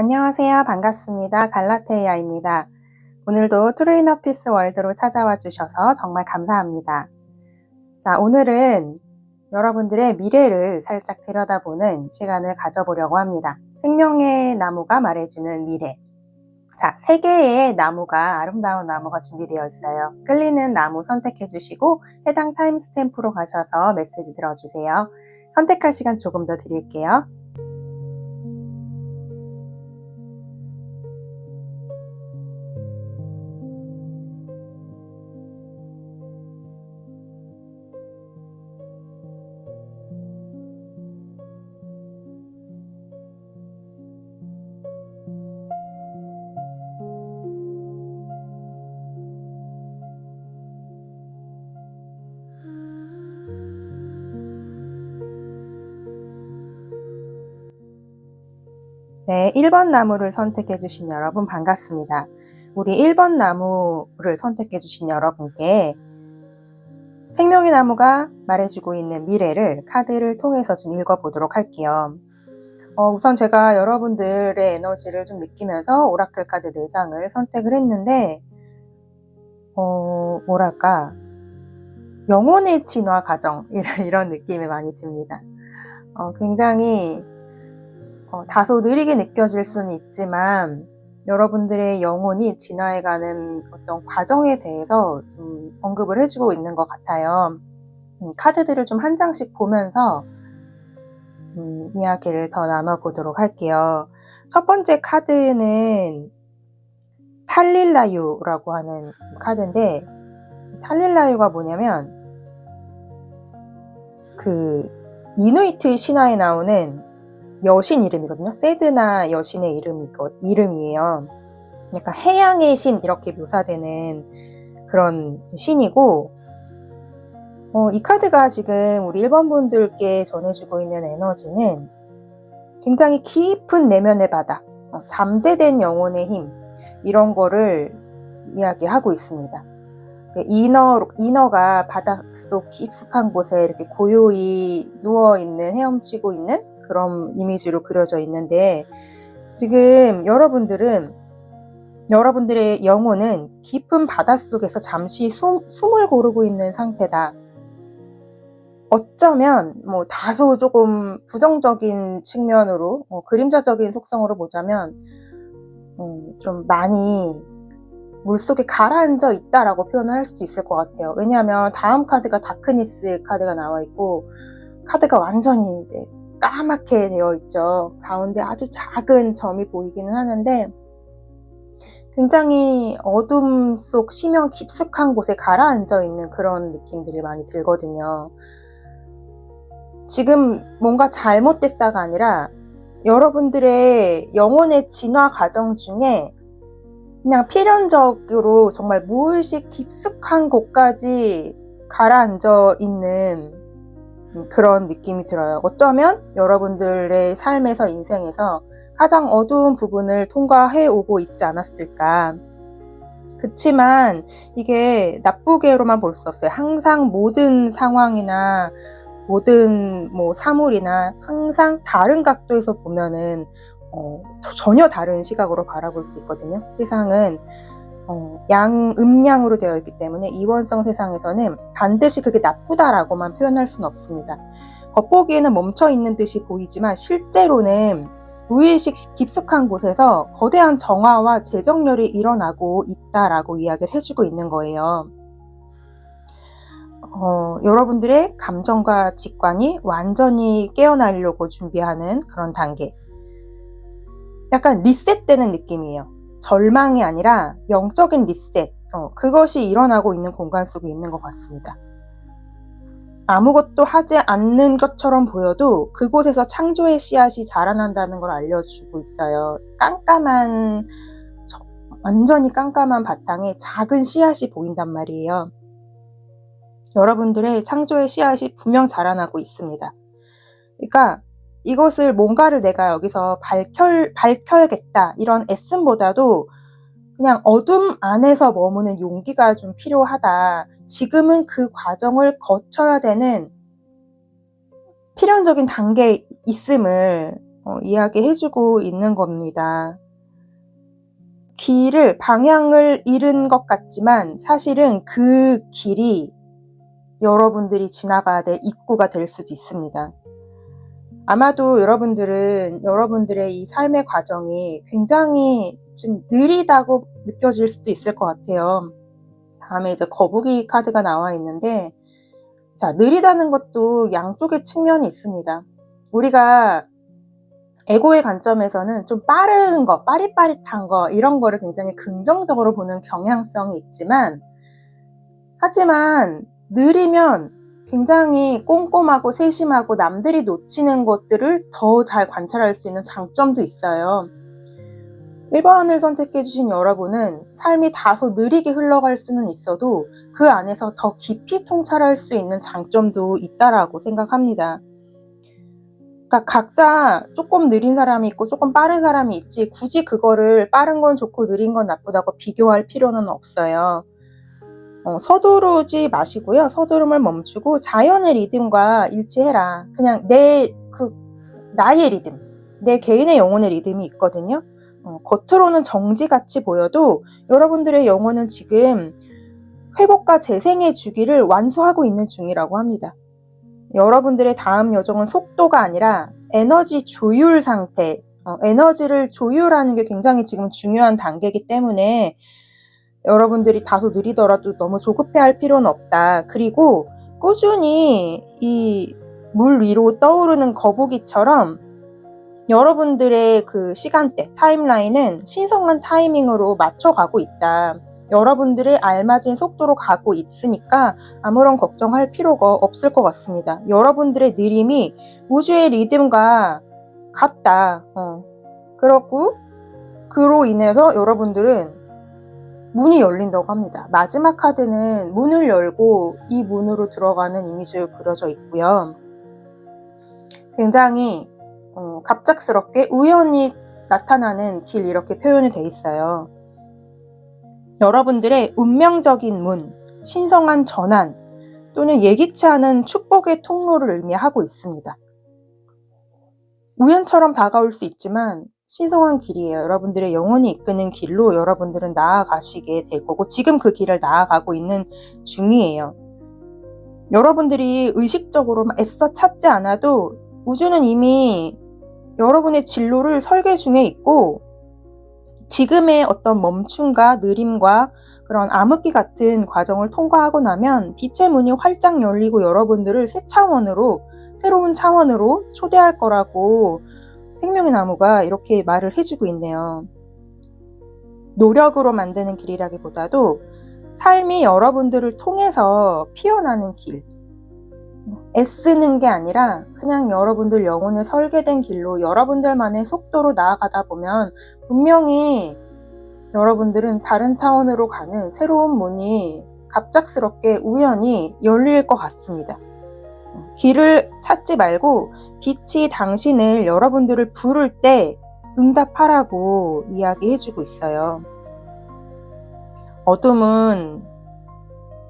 안녕하세요. 반갑습니다. 갈라테이아입니다. 오늘도 트루이너피스 월드로 찾아와 주셔서 정말 감사합니다. 자, 오늘은 여러분들의 미래를 살짝 들여다보는 시간을 가져보려고 합니다. 생명의 나무가 말해주는 미래. 자, 3개의 나무가, 아름다운 나무가 준비되어 있어요. 끌리는 나무 선택해 주시고 해당 타임스탬프로 가셔서 메시지 들어주세요. 선택할 시간 조금 더 드릴게요. 네, 1번 나무를 선택해 주신 여러분 반갑습니다. 우리 1번 나무를 선택해 주신 여러분께 생명의 나무가 말해주고 있는 미래를 카드를 통해서 좀 읽어보도록 할게요. 우선 제가 여러분들의 에너지를 좀 느끼면서 오라클 카드 4장을 선택을 했는데 뭐랄까 영혼의 진화 과정 이런 느낌이 많이 듭니다. 굉장히 다소 느리게 느껴질 수는 있지만 여러분들의 영혼이 진화해가는 어떤 과정에 대해서 좀 언급을 해주고 있는 것 같아요. 카드들을 좀 한 장씩 보면서 이야기를 더 나눠보도록 할게요. 첫 번째 카드는 탈릴라유라고 하는 카드인데, 탈릴라유가 뭐냐면 그 이누이트 신화에 나오는 여신 이름이거든요. 세드나 여신의 이름이에요. 약간 해양의 신 이렇게 묘사되는 그런 신이고, 이 카드가 지금 우리 1번 분들께 전해주고 있는 에너지는 굉장히 깊은 내면의 바닥, 잠재된 영혼의 힘 이런 거를 이야기하고 있습니다. 이너가 바닷속 깊숙한 곳에 이렇게 고요히 누워있는, 헤엄치고 있는 그런 이미지로 그려져 있는데, 지금 여러분들의 영혼은 깊은 바닷속에서 잠시 숨을 고르고 있는 상태다. 어쩌면 다소 조금 부정적인 측면으로, 그림자적인 속성으로 보자면 좀 많이 물속에 가라앉아 있다라고 표현을 할 수도 있을 것 같아요. 왜냐하면 다음 카드가 다크니스 카드가 나와 있고, 카드가 완전히 이제 까맣게 되어 있죠. 가운데 아주 작은 점이 보이기는 하는데 굉장히 어둠 속 심연 깊숙한 곳에 가라앉아 있는 그런 느낌들이 많이 들거든요. 지금 뭔가 잘못됐다가 아니라 여러분들의 영혼의 진화 과정 중에 그냥 필연적으로 정말 무의식 깊숙한 곳까지 가라앉아 있는 그런 느낌이 들어요. 어쩌면 여러분들의 삶에서, 인생에서 가장 어두운 부분을 통과해 오고 있지 않았을까. 그치만 이게 나쁘게로만 볼 수 없어요. 항상 모든 상황이나 모든 사물이나 항상 다른 각도에서 보면은 전혀 다른 시각으로 바라볼 수 있거든요. 세상은 음양으로 되어 있기 때문에 이원성 세상에서는 반드시 그게 나쁘다라고만 표현할 수는 없습니다. 겉보기에는 멈춰있는 듯이 보이지만 실제로는 무의식 깊숙한 곳에서 거대한 정화와 재정렬이 일어나고 있다라고 이야기를 해주고 있는 거예요. 여러분들의 감정과 직관이 완전히 깨어나려고 준비하는 그런 단계. 약간 리셋되는 느낌이에요. 절망이 아니라 영적인 리셋, 그것이 일어나고 있는 공간 속에 있는 것 같습니다. 아무것도 하지 않는 것처럼 보여도 그곳에서 창조의 씨앗이 자라난다는 걸 알려주고 있어요. 완전히 깜깜한 바탕에 작은 씨앗이 보인단 말이에요. 여러분들의 창조의 씨앗이 분명 자라나고 있습니다. 그러니까 이것을 뭔가를 내가 여기서 밝혀야겠다 이런 애씀보다도 그냥 어둠 안에서 머무는 용기가 좀 필요하다. 지금은 그 과정을 거쳐야 되는 필연적인 단계에 있음을 이야기해주고 있는 겁니다. 방향을 잃은 것 같지만 사실은 그 길이 여러분들이 지나가야 될 입구가 될 수도 있습니다. 아마도 여러분들은 여러분들의 이 삶의 과정이 굉장히 좀 느리다고 느껴질 수도 있을 것 같아요. 다음에 이제 거북이 카드가 나와 있는데, 자, 느리다는 것도 양쪽의 측면이 있습니다. 우리가 에고의 관점에서는 좀 빠른 거, 빠릿빠릿한 거, 이런 거를 굉장히 긍정적으로 보는 경향성이 있지만, 하지만 느리면 굉장히 꼼꼼하고 세심하고 남들이 놓치는 것들을 더 잘 관찰할 수 있는 장점도 있어요. 1번을 선택해 주신 여러분은 삶이 다소 느리게 흘러갈 수는 있어도 그 안에서 더 깊이 통찰할 수 있는 장점도 있다라고 생각합니다. 그러니까 각자 조금 느린 사람이 있고 조금 빠른 사람이 있지, 굳이 그거를 빠른 건 좋고 느린 건 나쁘다고 비교할 필요는 없어요. 서두르지 마시고요. 서두름을 멈추고 자연의 리듬과 일치해라. 그냥 나의 리듬, 내 개인의 영혼의 리듬이 있거든요. 겉으로는 정지같이 보여도 여러분들의 영혼은 지금 회복과 재생의 주기를 완수하고 있는 중이라고 합니다. 여러분들의 다음 여정은 속도가 아니라 에너지 조율 상태, 에너지를 조율하는 게 굉장히 지금 중요한 단계이기 때문에 여러분들이 다소 느리더라도 너무 조급해할 필요는 없다. 그리고 꾸준히 이 물 위로 떠오르는 거북이처럼 여러분들의 그 시간대, 타임라인은 신성한 타이밍으로 맞춰가고 있다. 여러분들의 알맞은 속도로 가고 있으니까 아무런 걱정할 필요가 없을 것 같습니다. 여러분들의 느림이 우주의 리듬과 같다. 그렇고 그로 인해서 여러분들은 문이 열린다고 합니다. 마지막 카드는 문을 열고 이 문으로 들어가는 이미지가 그려져 있고요. 굉장히 갑작스럽게 우연히 나타나는 길, 이렇게 표현이 돼 있어요. 여러분들의 운명적인 문, 신성한 전환 또는 예기치 않은 축복의 통로를 의미하고 있습니다. 우연처럼 다가올 수 있지만 신성한 길이에요. 여러분들의 영혼이 이끄는 길로 여러분들은 나아가시게 될 거고 지금 그 길을 나아가고 있는 중이에요. 여러분들이 의식적으로 애써 찾지 않아도 우주는 이미 여러분의 진로를 설계 중에 있고 지금의 어떤 멈춤과 느림과 그런 암흑기 같은 과정을 통과하고 나면 빛의 문이 활짝 열리고 여러분들을 새로운 차원으로 초대할 거라고 생명의 나무가 이렇게 말을 해주고 있네요. 노력으로 만드는 길이라기보다도 삶이 여러분들을 통해서 피어나는 길, 애쓰는 게 아니라 그냥 여러분들 영혼에 설계된 길로 여러분들만의 속도로 나아가다 보면 분명히 여러분들은 다른 차원으로 가는 새로운 문이 갑작스럽게 우연히 열릴 것 같습니다. 길을 찾지 말고 빛이 당신을, 여러분들을 부를 때 응답하라고 이야기해주고 있어요.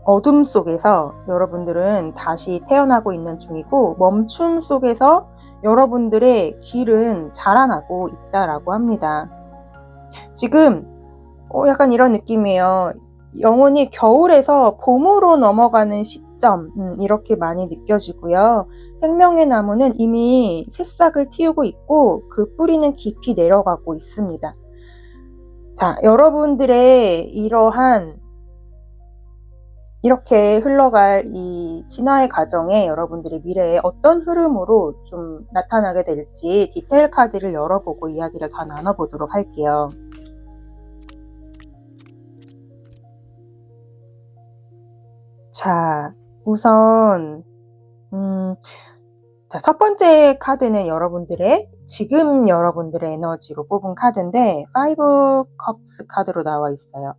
어둠 속에서 여러분들은 다시 태어나고 있는 중이고 멈춤 속에서 여러분들의 길은 자라나고 있다라고 합니다. 지금 약간 이런 느낌이에요. 영혼이 겨울에서 봄으로 넘어가는 시점, 이렇게 많이 느껴지고요. 생명의 나무는 이미 새싹을 틔우고 있고 그 뿌리는 깊이 내려가고 있습니다. 자, 여러분들의 이렇게 흘러갈 이 진화의 과정에 여러분들의 미래에 어떤 흐름으로 좀 나타나게 될지 디테일 카드를 열어보고 이야기를 더 나눠보도록 할게요. 자, 우선 첫 번째 카드는 지금 여러분들의 에너지로 뽑은 카드인데 5 컵스 카드로 나와 있어요.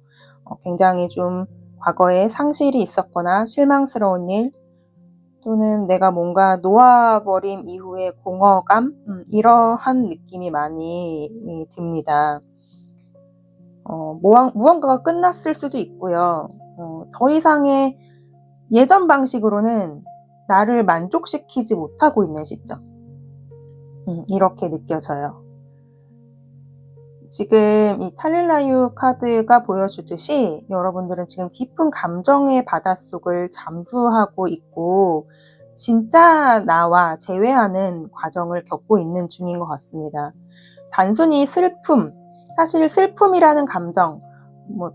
굉장히 좀 과거에 상실이 있었거나 실망스러운 일 또는 내가 뭔가 놓아버림 이후의 공허감, 이러한 느낌이 많이 듭니다. 무언가가 끝났을 수도 있고요. 더 이상의 예전 방식으로는 나를 만족시키지 못하고 있는 시점. 이렇게 느껴져요. 지금 이 탈릴라유 카드가 보여주듯이 여러분들은 지금 깊은 감정의 바닷속을 잠수하고 있고 진짜 나와 재회하는 과정을 겪고 있는 중인 것 같습니다. 단순히 슬픔, 사실 슬픔이라는 감정,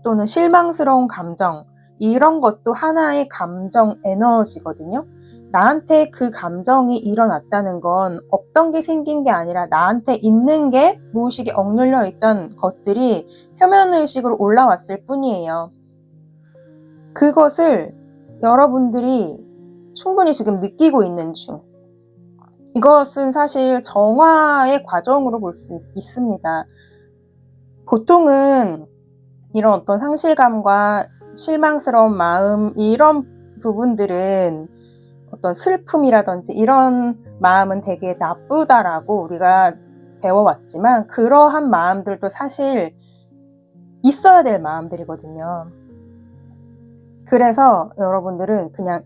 또는 실망스러운 감정, 이런 것도 하나의 감정 에너지거든요. 나한테 그 감정이 일어났다는 건 없던 게 생긴 게 아니라 나한테 있는 게 무의식에 억눌려 있던 것들이 표면의식으로 올라왔을 뿐이에요. 그것을 여러분들이 충분히 지금 느끼고 있는 중. 이것은 사실 정화의 과정으로 볼 수 있습니다. 보통은 이런 어떤 상실감과 실망스러운 마음, 이런 부분들은 어떤 슬픔이라든지 이런 마음은 되게 나쁘다라고 우리가 배워왔지만 그러한 마음들도 사실 있어야 될 마음들이거든요. 그래서 여러분들은 그냥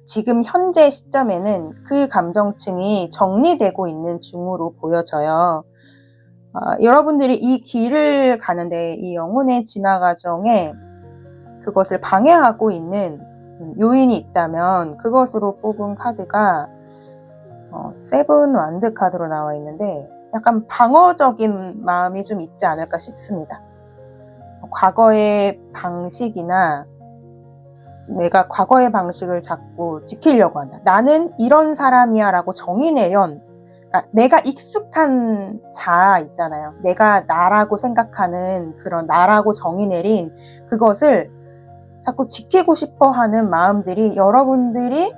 지금 현재 시점에는 그 감정층이 정리되고 있는 중으로 보여져요. 여러분들이 이 길을 가는데 이 영혼의 진화 과정에 그것을 방해하고 있는 요인이 있다면 그것으로 뽑은 카드가 세븐 완드 카드로 나와 있는데 약간 방어적인 마음이 좀 있지 않을까 싶습니다. 과거의 방식이나 내가 과거의 방식을 자꾸 지키려고 한다. 나는 이런 사람이야 라고 정의 내련, 그러니까 내가 익숙한 자 있잖아요. 내가 나라고 생각하는 그런 나라고 정의 내린 그것을 자꾸 지키고 싶어 하는 마음들이 여러분들이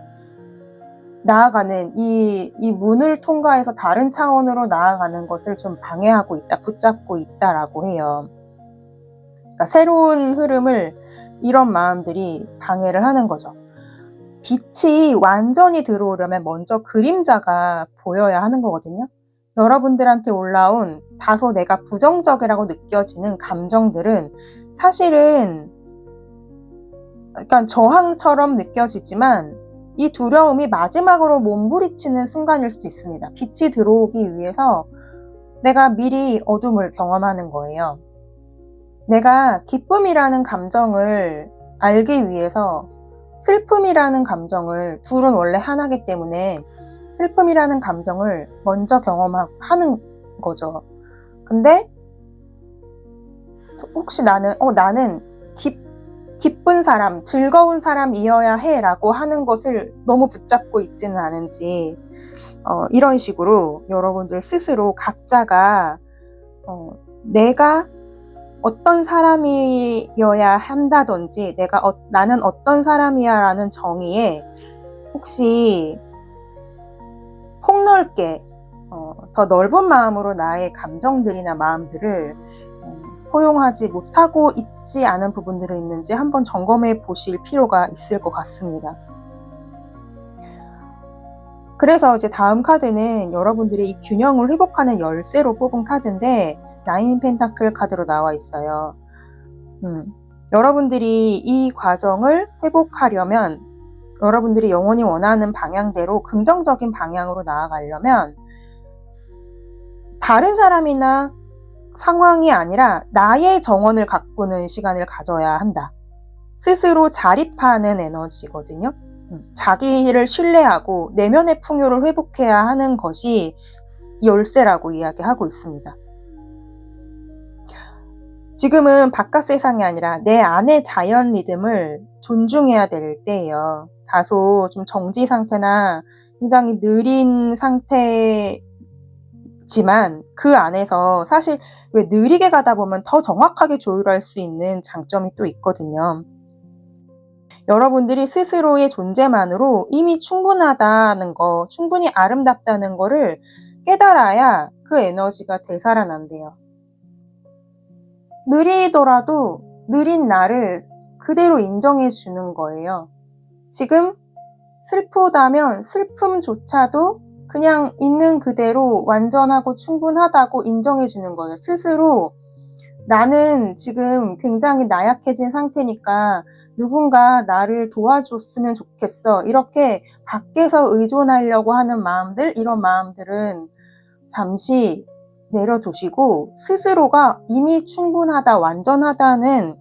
나아가는 이 문을 통과해서 다른 차원으로 나아가는 것을 좀 방해하고 있다, 붙잡고 있다라고 해요. 그러니까 새로운 흐름을 이런 마음들이 방해를 하는 거죠. 빛이 완전히 들어오려면 먼저 그림자가 보여야 하는 거거든요. 여러분들한테 올라온 다소 내가 부정적이라고 느껴지는 감정들은 사실은 약간 저항처럼 느껴지지만 이 두려움이 마지막으로 몸부리치는 순간일 수도 있습니다. 빛이 들어오기 위해서 내가 미리 어둠을 경험하는 거예요. 내가 기쁨이라는 감정을 알기 위해서 슬픔이라는 감정을, 둘은 원래 하나이기 때문에 슬픔이라는 감정을 먼저 경험하는 거죠. 근데 혹시 나는 기쁜 사람, 즐거운 사람이어야 해 라고 하는 것을 너무 붙잡고 있지는 않은지 이런 식으로 여러분들 스스로 각자가 내가 어떤 사람이어야 한다든지 나는 어떤 사람이야 라는 정의에 혹시 폭넓게 더 넓은 마음으로 나의 감정들이나 마음들을 포용하지 못하고 있지 않은 부분들이 있는지 한번 점검해 보실 필요가 있을 것 같습니다. 그래서 이제 다음 카드는 여러분들이 이 균형을 회복하는 열쇠로 뽑은 카드인데 나인 펜타클 카드로 나와 있어요. 여러분들이 이 과정을 회복하려면 여러분들이 영원히 원하는 방향대로 긍정적인 방향으로 나아가려면 다른 사람이나 상황이 아니라 나의 정원을 가꾸는 시간을 가져야 한다. 스스로 자립하는 에너지거든요. 자기를 신뢰하고 내면의 풍요를 회복해야 하는 것이 열쇠라고 이야기하고 있습니다. 지금은 바깥 세상이 아니라 내 안의 자연 리듬을 존중해야 될 때예요. 다소 좀 정지 상태나 굉장히 느린 상태지만 그 안에서 사실 왜 느리게 가다 보면 더 정확하게 조율할 수 있는 장점이 또 있거든요. 여러분들이 스스로의 존재만으로 이미 충분하다는 거, 충분히 아름답다는 거를 깨달아야 그 에너지가 되살아난대요. 느리더라도 느린 나를 그대로 인정해 주는 거예요. 지금 슬프다면 슬픔조차도 그냥 있는 그대로 완전하고 충분하다고 인정해 주는 거예요. 스스로 나는 지금 굉장히 나약해진 상태니까 누군가 나를 도와줬으면 좋겠어. 이렇게 밖에서 의존하려고 하는 마음들, 이런 마음들은 잠시 내려두시고 스스로가 이미 충분하다, 완전하다는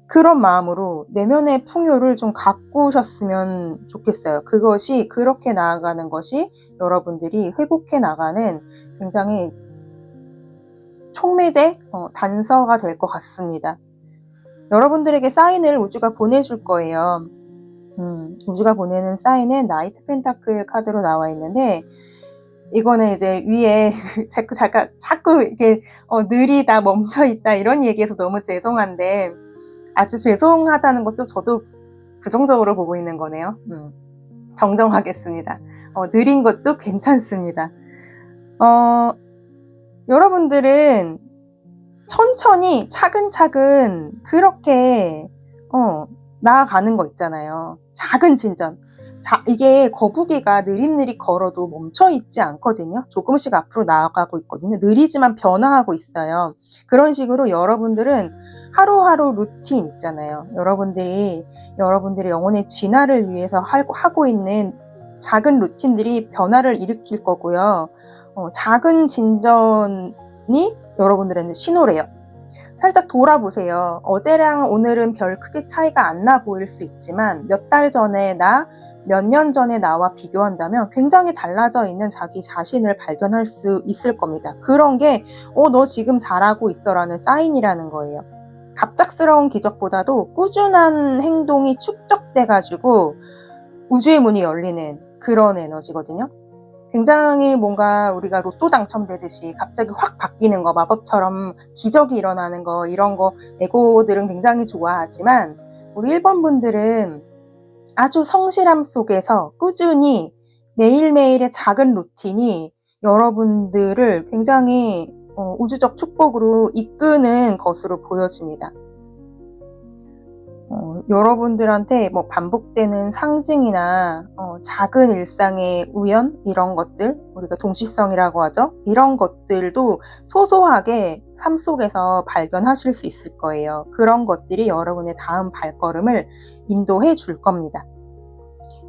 그런 마음으로 내면의 풍요를 좀 가꾸셨으면 좋겠어요. 그것이 그렇게 나아가는 것이 여러분들이 회복해 나가는 굉장히 촉매제, 단서가 될 것 같습니다. 여러분들에게 사인을 우주가 보내줄 거예요. 우주가 보내는 사인은 나이트 펜타클 카드로 나와 있는데 이거는 이제 위에 자꾸 이게 느리다, 멈춰있다 이런 얘기해서 너무 죄송한데 아주 죄송하다는 것도 저도 부정적으로 보고 있는 거네요. 정정하겠습니다. 느린 것도 괜찮습니다. 여러분들은 천천히 차근차근 그렇게 나아가는 거 있잖아요. 작은 진전. 이게 거북이가 느릿느릿 걸어도 멈춰있지 않거든요. 조금씩 앞으로 나아가고 있거든요. 느리지만 변화하고 있어요. 그런 식으로 여러분들은 하루하루 루틴 있잖아요. 여러분들이 영혼의 진화를 위해서 하고 있는 작은 루틴들이 변화를 일으킬 거고요. 작은 진전이 여러분들한테 신호래요. 살짝 돌아보세요. 어제랑 오늘은 별 크게 차이가 안 나 보일 수 있지만 몇 달 전에 몇 년 전에 나와 비교한다면 굉장히 달라져 있는 자기 자신을 발견할 수 있을 겁니다. 그런 게 너 지금 잘하고 있어 라는 사인이라는 거예요. 갑작스러운 기적보다도 꾸준한 행동이 축적돼 가지고 우주의 문이 열리는 그런 에너지거든요. 굉장히 뭔가 우리가 로또 당첨되듯이 갑자기 확 바뀌는 거, 마법처럼 기적이 일어나는 거, 이런 거 에고들은 굉장히 좋아하지만 우리 1번 분들은 아주 성실함 속에서 꾸준히 매일매일의 작은 루틴이 여러분들을 굉장히 우주적 축복으로 이끄는 것으로 보여집니다. 여러분들한테 뭐 반복되는 상징이나 작은 일상의 우연, 이런 것들, 우리가 동시성이라고 하죠. 이런 것들도 소소하게 삶 속에서 발견하실 수 있을 거예요. 그런 것들이 여러분의 다음 발걸음을 인도해 줄 겁니다.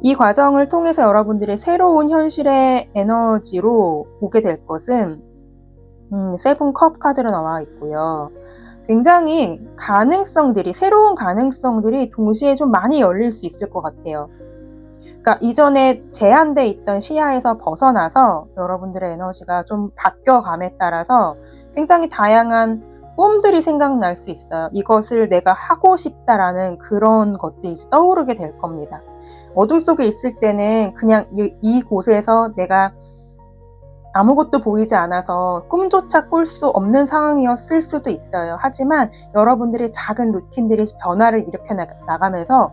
이 과정을 통해서 여러분들의 새로운 현실의 에너지로 오게 될 것은 세븐 컵 카드로 나와 있고요. 굉장히 새로운 가능성들이 동시에 좀 많이 열릴 수 있을 것 같아요. 그러니까 이전에 제한돼 있던 시야에서 벗어나서 여러분들의 에너지가 좀 바뀌어감에 따라서 굉장히 다양한 꿈들이 생각날 수 있어요. 이것을 내가 하고 싶다라는 그런 것들이 떠오르게 될 겁니다. 어둠 속에 있을 때는 그냥 이곳에서 내가 아무것도 보이지 않아서 꿈조차 꿀 수 없는 상황이었을 수도 있어요. 하지만 여러분들의 작은 루틴들이 변화를 일으켜 나가면서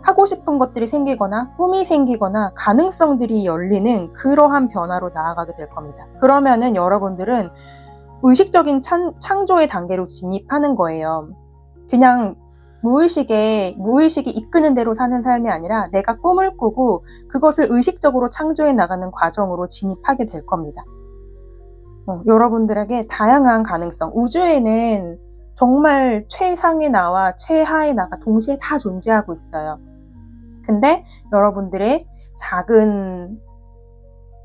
하고 싶은 것들이 생기거나 꿈이 생기거나 가능성들이 열리는 그러한 변화로 나아가게 될 겁니다. 그러면은 여러분들은 의식적인 창조의 단계로 진입하는 거예요. 그냥 무의식이 이끄는 대로 사는 삶이 아니라 내가 꿈을 꾸고 그것을 의식적으로 창조해 나가는 과정으로 진입하게 될 겁니다. 여러분들에게 다양한 가능성, 우주에는 정말 최상의 나와 최하의 나가 동시에 다 존재하고 있어요. 근데 여러분들의 작은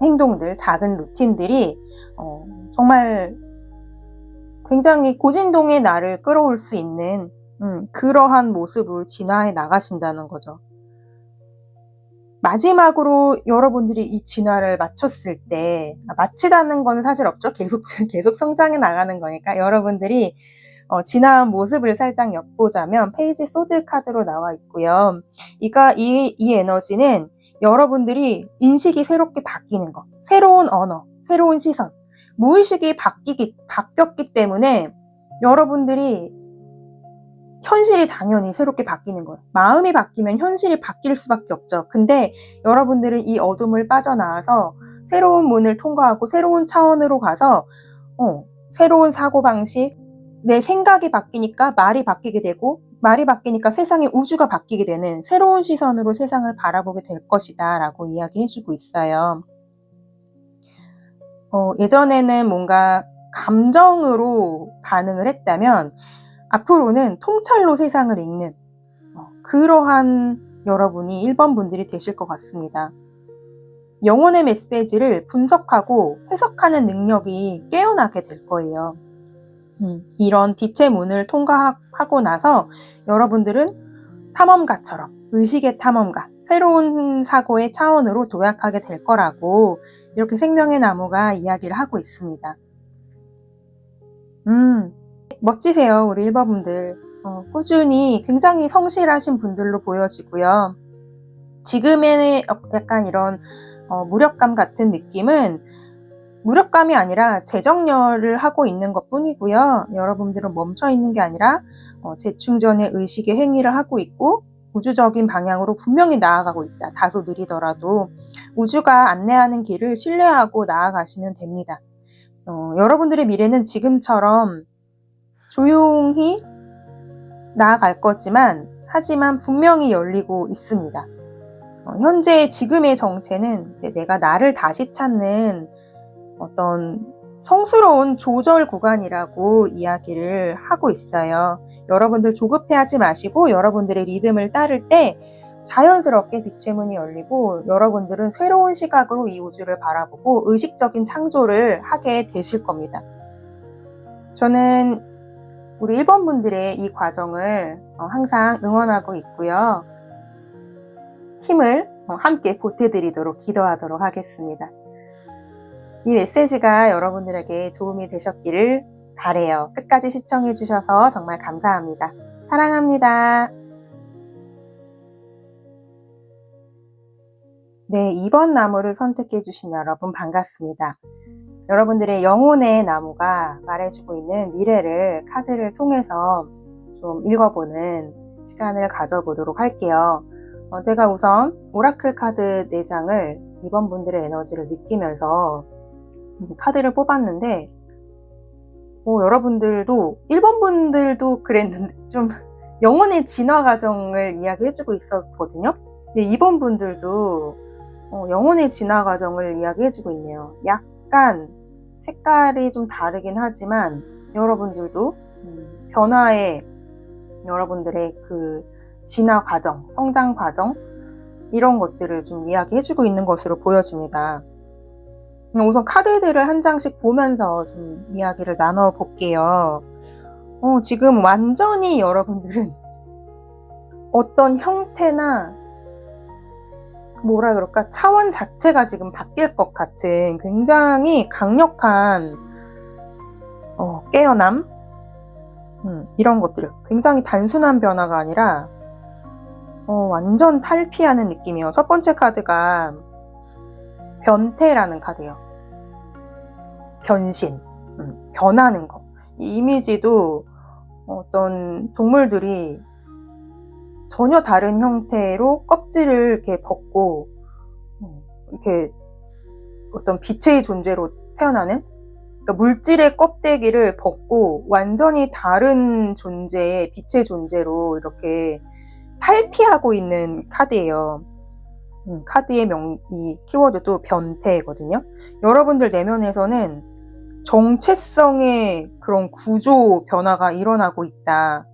행동들, 작은 루틴들이 정말 굉장히 고진동의 나를 끌어올 수 있는 그러한 모습을 진화해 나가신다는 거죠. 마지막으로 여러분들이 이 진화를 마쳤을 때, 마치다는 건 사실 없죠. 계속 성장해 나가는 거니까 여러분들이 진화한 모습을 살짝 엿보자면 페이지 소드 카드로 나와 있고요. 이 에너지는 여러분들이 인식이 새롭게 바뀌는 거, 새로운 언어, 새로운 시선, 무의식이 바뀌었기 때문에 여러분들이 현실이 당연히 새롭게 바뀌는 거예요. 마음이 바뀌면 현실이 바뀔 수밖에 없죠. 근데 여러분들은 이 어둠을 빠져나와서 새로운 문을 통과하고 새로운 차원으로 가서 새로운 사고방식, 내 생각이 바뀌니까 말이 바뀌게 되고 말이 바뀌니까 세상의 우주가 바뀌게 되는 새로운 시선으로 세상을 바라보게 될 것이다 라고 이야기해주고 있어요. 예전에는 뭔가 감정으로 반응을 했다면 앞으로는 통찰로 세상을 읽는 그러한 여러분이 1번 분들이 되실 것 같습니다. 영혼의 메시지를 분석하고 해석하는 능력이 깨어나게 될 거예요. 이런 빛의 문을 통과하고 나서 여러분들은 탐험가처럼 의식의 탐험가, 새로운 사고의 차원으로 도약하게 될 거라고 이렇게 생명의 나무가 이야기를 하고 있습니다. 멋지세요, 우리 1번분들. 꾸준히 굉장히 성실하신 분들로 보여지고요. 지금의 약간 이런 무력감 같은 느낌은 무력감이 아니라 재정렬을 하고 있는 것 뿐이고요. 여러분들은 멈춰 있는 게 아니라 재충전의 의식의 행위를 하고 있고 우주적인 방향으로 분명히 나아가고 있다. 다소 느리더라도 우주가 안내하는 길을 신뢰하고 나아가시면 됩니다. 여러분들의 미래는 지금처럼 조용히 나아갈 거지만 하지만 분명히 열리고 있습니다. 현재 지금의 정체는 내가 나를 다시 찾는 어떤 성스러운 조절 구간이라고 이야기를 하고 있어요. 여러분들 조급해하지 마시고 여러분들의 리듬을 따를 때 자연스럽게 빛의 문이 열리고 여러분들은 새로운 시각으로 이 우주를 바라보고 의식적인 창조를 하게 되실 겁니다. 저는 우리 1번 분들의 이 과정을 항상 응원하고 있고요. 힘을 함께 보태드리도록 기도하도록 하겠습니다. 이 메시지가 여러분들에게 도움이 되셨기를 바래요. 끝까지 시청해 주셔서 정말 감사합니다. 사랑합니다. 네, 2번 나무를 선택해 주신 여러분 반갑습니다. 여러분들의 영혼의 나무가 말해주고 있는 미래를 카드를 통해서 좀 읽어보는 시간을 가져보도록 할게요. 제가 우선 오라클 카드 4장을 2번 분들의 에너지를 느끼면서 카드를 뽑았는데 여러분들도 1번 분들도 그랬는데 좀 영혼의 진화 과정을 이야기해주고 있었거든요. 근데 2번 분들도 영혼의 진화 과정을 이야기해주고 있네요. 약간 색깔이 좀 다르긴 하지만 여러분들도 변화의 여러분들의 그 진화 과정, 성장 과정 이런 것들을 좀 이야기해주고 있는 것으로 보여집니다. 우선 카드들을 한 장씩 보면서 좀 이야기를 나눠볼게요. 지금 완전히 여러분들은 어떤 형태나 뭐라 그럴까 차원 자체가 지금 바뀔 것 같은 굉장히 강력한 깨어남 이런 것들 굉장히 단순한 변화가 아니라 완전 탈피하는 느낌이에요. 첫 번째 카드가 변태라는 카드예요. 변신, 변하는 거. 이 이미지도 어떤 동물들이 전혀 다른 형태로 껍질을 이렇게 벗고 이렇게 어떤 빛의 존재로 태어나는 그러니까 물질의 껍데기를 벗고 완전히 다른 존재의 빛의 존재로 이렇게 탈피하고 있는 카드예요. 카드의 이 키워드도 변태거든요. 여러분들 내면에서는 정체성의 그런 구조 변화가 일어나고 있다.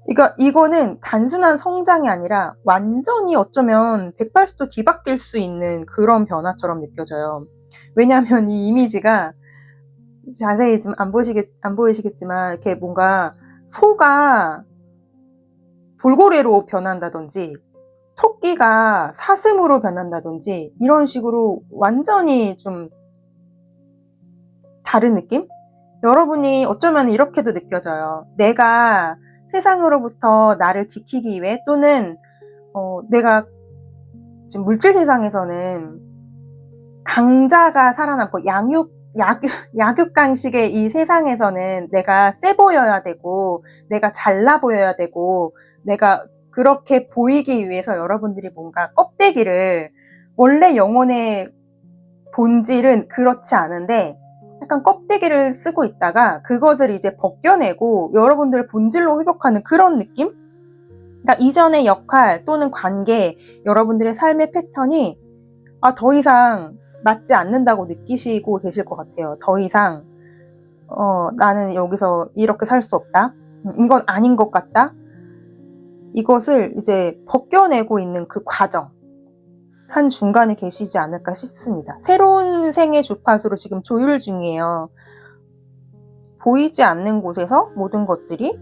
그러니까 이거는 단순한 성장이 아니라 완전히 어쩌면 180도 뒤바뀔 수 있는 그런 변화처럼 느껴져요. 왜냐하면 이 이미지가 자세히 좀 안 보이시겠지만 이렇게 뭔가 소가 돌고래로 변한다든지 토끼가 사슴으로 변한다든지 이런 식으로 완전히 좀 다른 느낌? 여러분이 어쩌면 이렇게도 느껴져요. 내가 세상으로부터 나를 지키기 위해 또는 내가 지금 물질 세상에서는 강자가 살아남고 약육강식의 이 세상에서는 내가 세 보여야 되고 내가 잘나 보여야 되고 내가 그렇게 보이기 위해서 여러분들이 뭔가 껍데기를 원래 영혼의 본질은 그렇지 않은데 약간 껍데기를 쓰고 있다가 그것을 이제 벗겨내고 여러분들의 본질로 회복하는 그런 느낌? 그러니까 이전의 역할 또는 관계, 여러분들의 삶의 패턴이 더 이상 맞지 않는다고 느끼시고 계실 것 같아요. 더 이상 나는 여기서 이렇게 살 수 없다. 이건 아닌 것 같다. 이것을 이제 벗겨내고 있는 그 과정. 한 중간에 계시지 않을까 싶습니다. 새로운 생의 주파수로 지금 조율 중이에요. 보이지 않는 곳에서 모든 것들이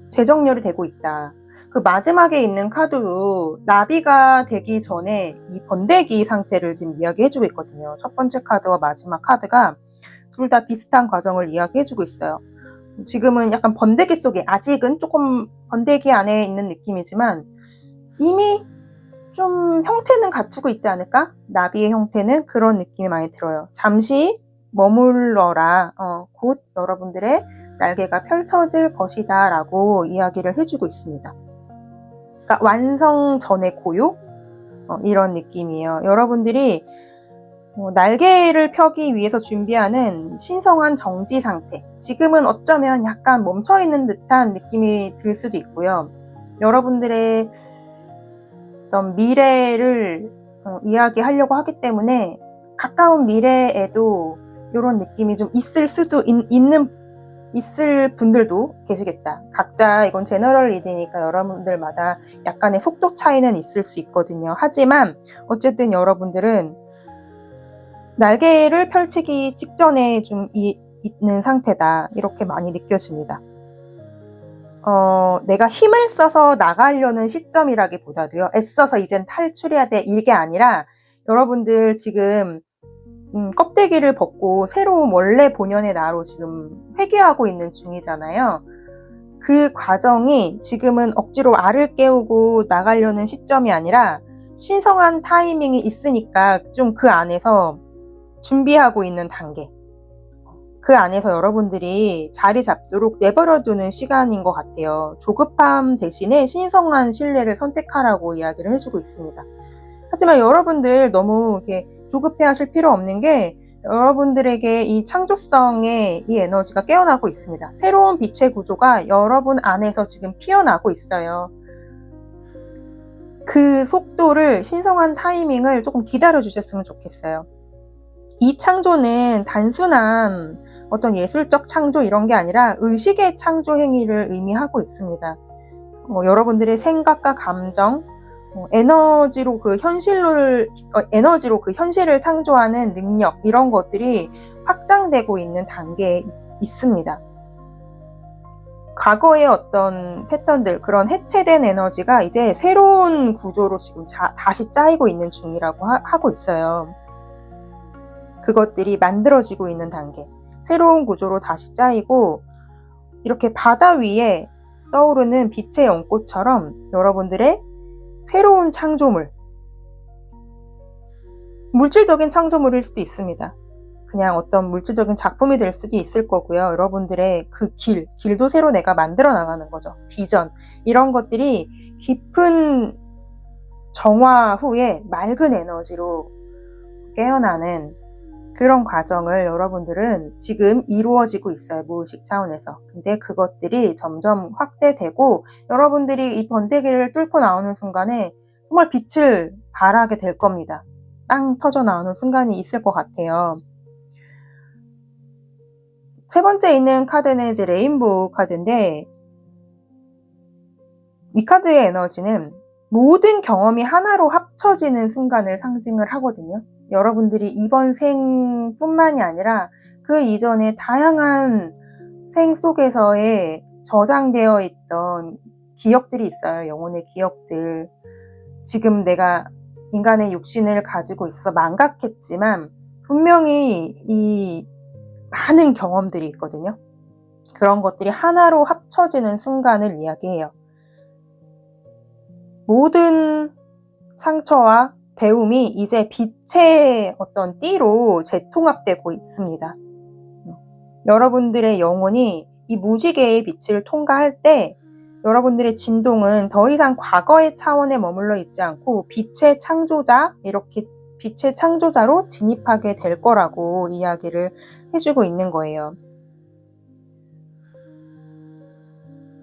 재정렬이 되고 있다. 그 마지막에 있는 카드도 나비가 되기 전에 이 번데기 상태를 지금 이야기해주고 있거든요. 첫 번째 카드와 마지막 카드가 둘 다 비슷한 과정을 이야기해주고 있어요. 지금은 약간 번데기 속에, 아직은 조금 번데기 안에 있는 느낌이지만 이미 좀 형태는 갖추고 있지 않을까? 나비의 형태는 그런 느낌이 많이 들어요. 잠시 머물러라. 곧 여러분들의 날개가 펼쳐질 것이다 라고 이야기를 해주고 있습니다. 그러니까 완성 전의 고요? 이런 느낌이에요. 여러분들이 날개를 펴기 위해서 준비하는 신성한 정지 상태. 지금은 어쩌면 약간 멈춰있는 듯한 느낌이 들 수도 있고요. 여러분들의 어떤 미래를 이야기하려고 하기 때문에 가까운 미래에도 이런 느낌이 좀 있을 수도 있을 분들도 계시겠다. 각자 이건 제너럴 리드니까 여러분들마다 약간의 속도 차이는 있을 수 있거든요. 하지만 어쨌든 여러분들은 날개를 펼치기 직전에 좀 있는 상태다. 이렇게 많이 느껴집니다. 내가 힘을 써서 나가려는 시점이라기보다도요. 애써서 이젠 탈출해야 돼. 이게 아니라 여러분들 지금 껍데기를 벗고 새로운 원래 본연의 나로 지금 회귀하고 있는 중이잖아요. 그 과정이 지금은 억지로 알을 깨우고 나가려는 시점이 아니라 신성한 타이밍이 있으니까 좀 그 안에서 준비하고 있는 단계. 그 안에서 여러분들이 자리 잡도록 내버려두는 시간인 것 같아요. 조급함 대신에 신성한 신뢰를 선택하라고 이야기를 해주고 있습니다. 하지만 여러분들 너무 이렇게 조급해 하실 필요 없는 게 여러분들에게 이 창조성의 이 에너지가 깨어나고 있습니다. 새로운 빛의 구조가 여러분 안에서 지금 피어나고 있어요. 그 속도를, 신성한 타이밍을 조금 기다려 주셨으면 좋겠어요. 이 창조는 단순한 어떤 예술적 창조 이런 게 아니라 의식의 창조 행위를 의미하고 있습니다. 여러분들의 생각과 감정, 에너지로 그 현실을 창조하는 능력, 이런 것들이 확장되고 있는 단계에 있습니다. 과거의 어떤 패턴들, 그런 해체된 에너지가 이제 새로운 구조로 지금 다시 짜이고 있는 중이라고 하고 있어요. 그것들이 만들어지고 있는 단계, 새로운 구조로 다시 짜이고, 이렇게 바다 위에 떠오르는 빛의 연꽃처럼 여러분들의 새로운 창조물, 물질적인 창조물일 수도 있습니다. 그냥 어떤 물질적인 작품이 될 수도 있을 거고요. 여러분들의 그 길도 새로 내가 만들어 나가는 거죠. 비전, 이런 것들이 깊은 정화 후에 맑은 에너지로 깨어나는 그런 과정을 여러분들은 지금 이루어지고 있어요. 무의식 차원에서. 근데 그것들이 점점 확대되고 여러분들이 이 번데기를 뚫고 나오는 순간에 정말 빛을 발하게 될 겁니다. 땅 터져 나오는 순간이 있을 것 같아요. 세 번째 있는 카드는 이제 레인보우 카드인데, 이 카드의 에너지는 모든 경험이 하나로 합쳐지는 순간을 상징을 하거든요. 여러분들이 이번 생뿐만이 아니라 그 이전에 다양한 생 속에서의 저장되어 있던 기억들이 있어요. 영혼의 기억들. 지금 내가 인간의 육신을 가지고 있어서 망각했지만 분명히 이 많은 경험들이 있거든요. 그런 것들이 하나로 합쳐지는 순간을 이야기해요. 모든 상처와 배움이 이제 빛의 어떤 띠로 재통합되고 있습니다. 여러분들의 영혼이 이 무지개의 빛을 통과할 때 여러분들의 진동은 더 이상 과거의 차원에 머물러 있지 않고 빛의 창조자, 이렇게 빛의 창조자로 진입하게 될 거라고 이야기를 해주고 있는 거예요.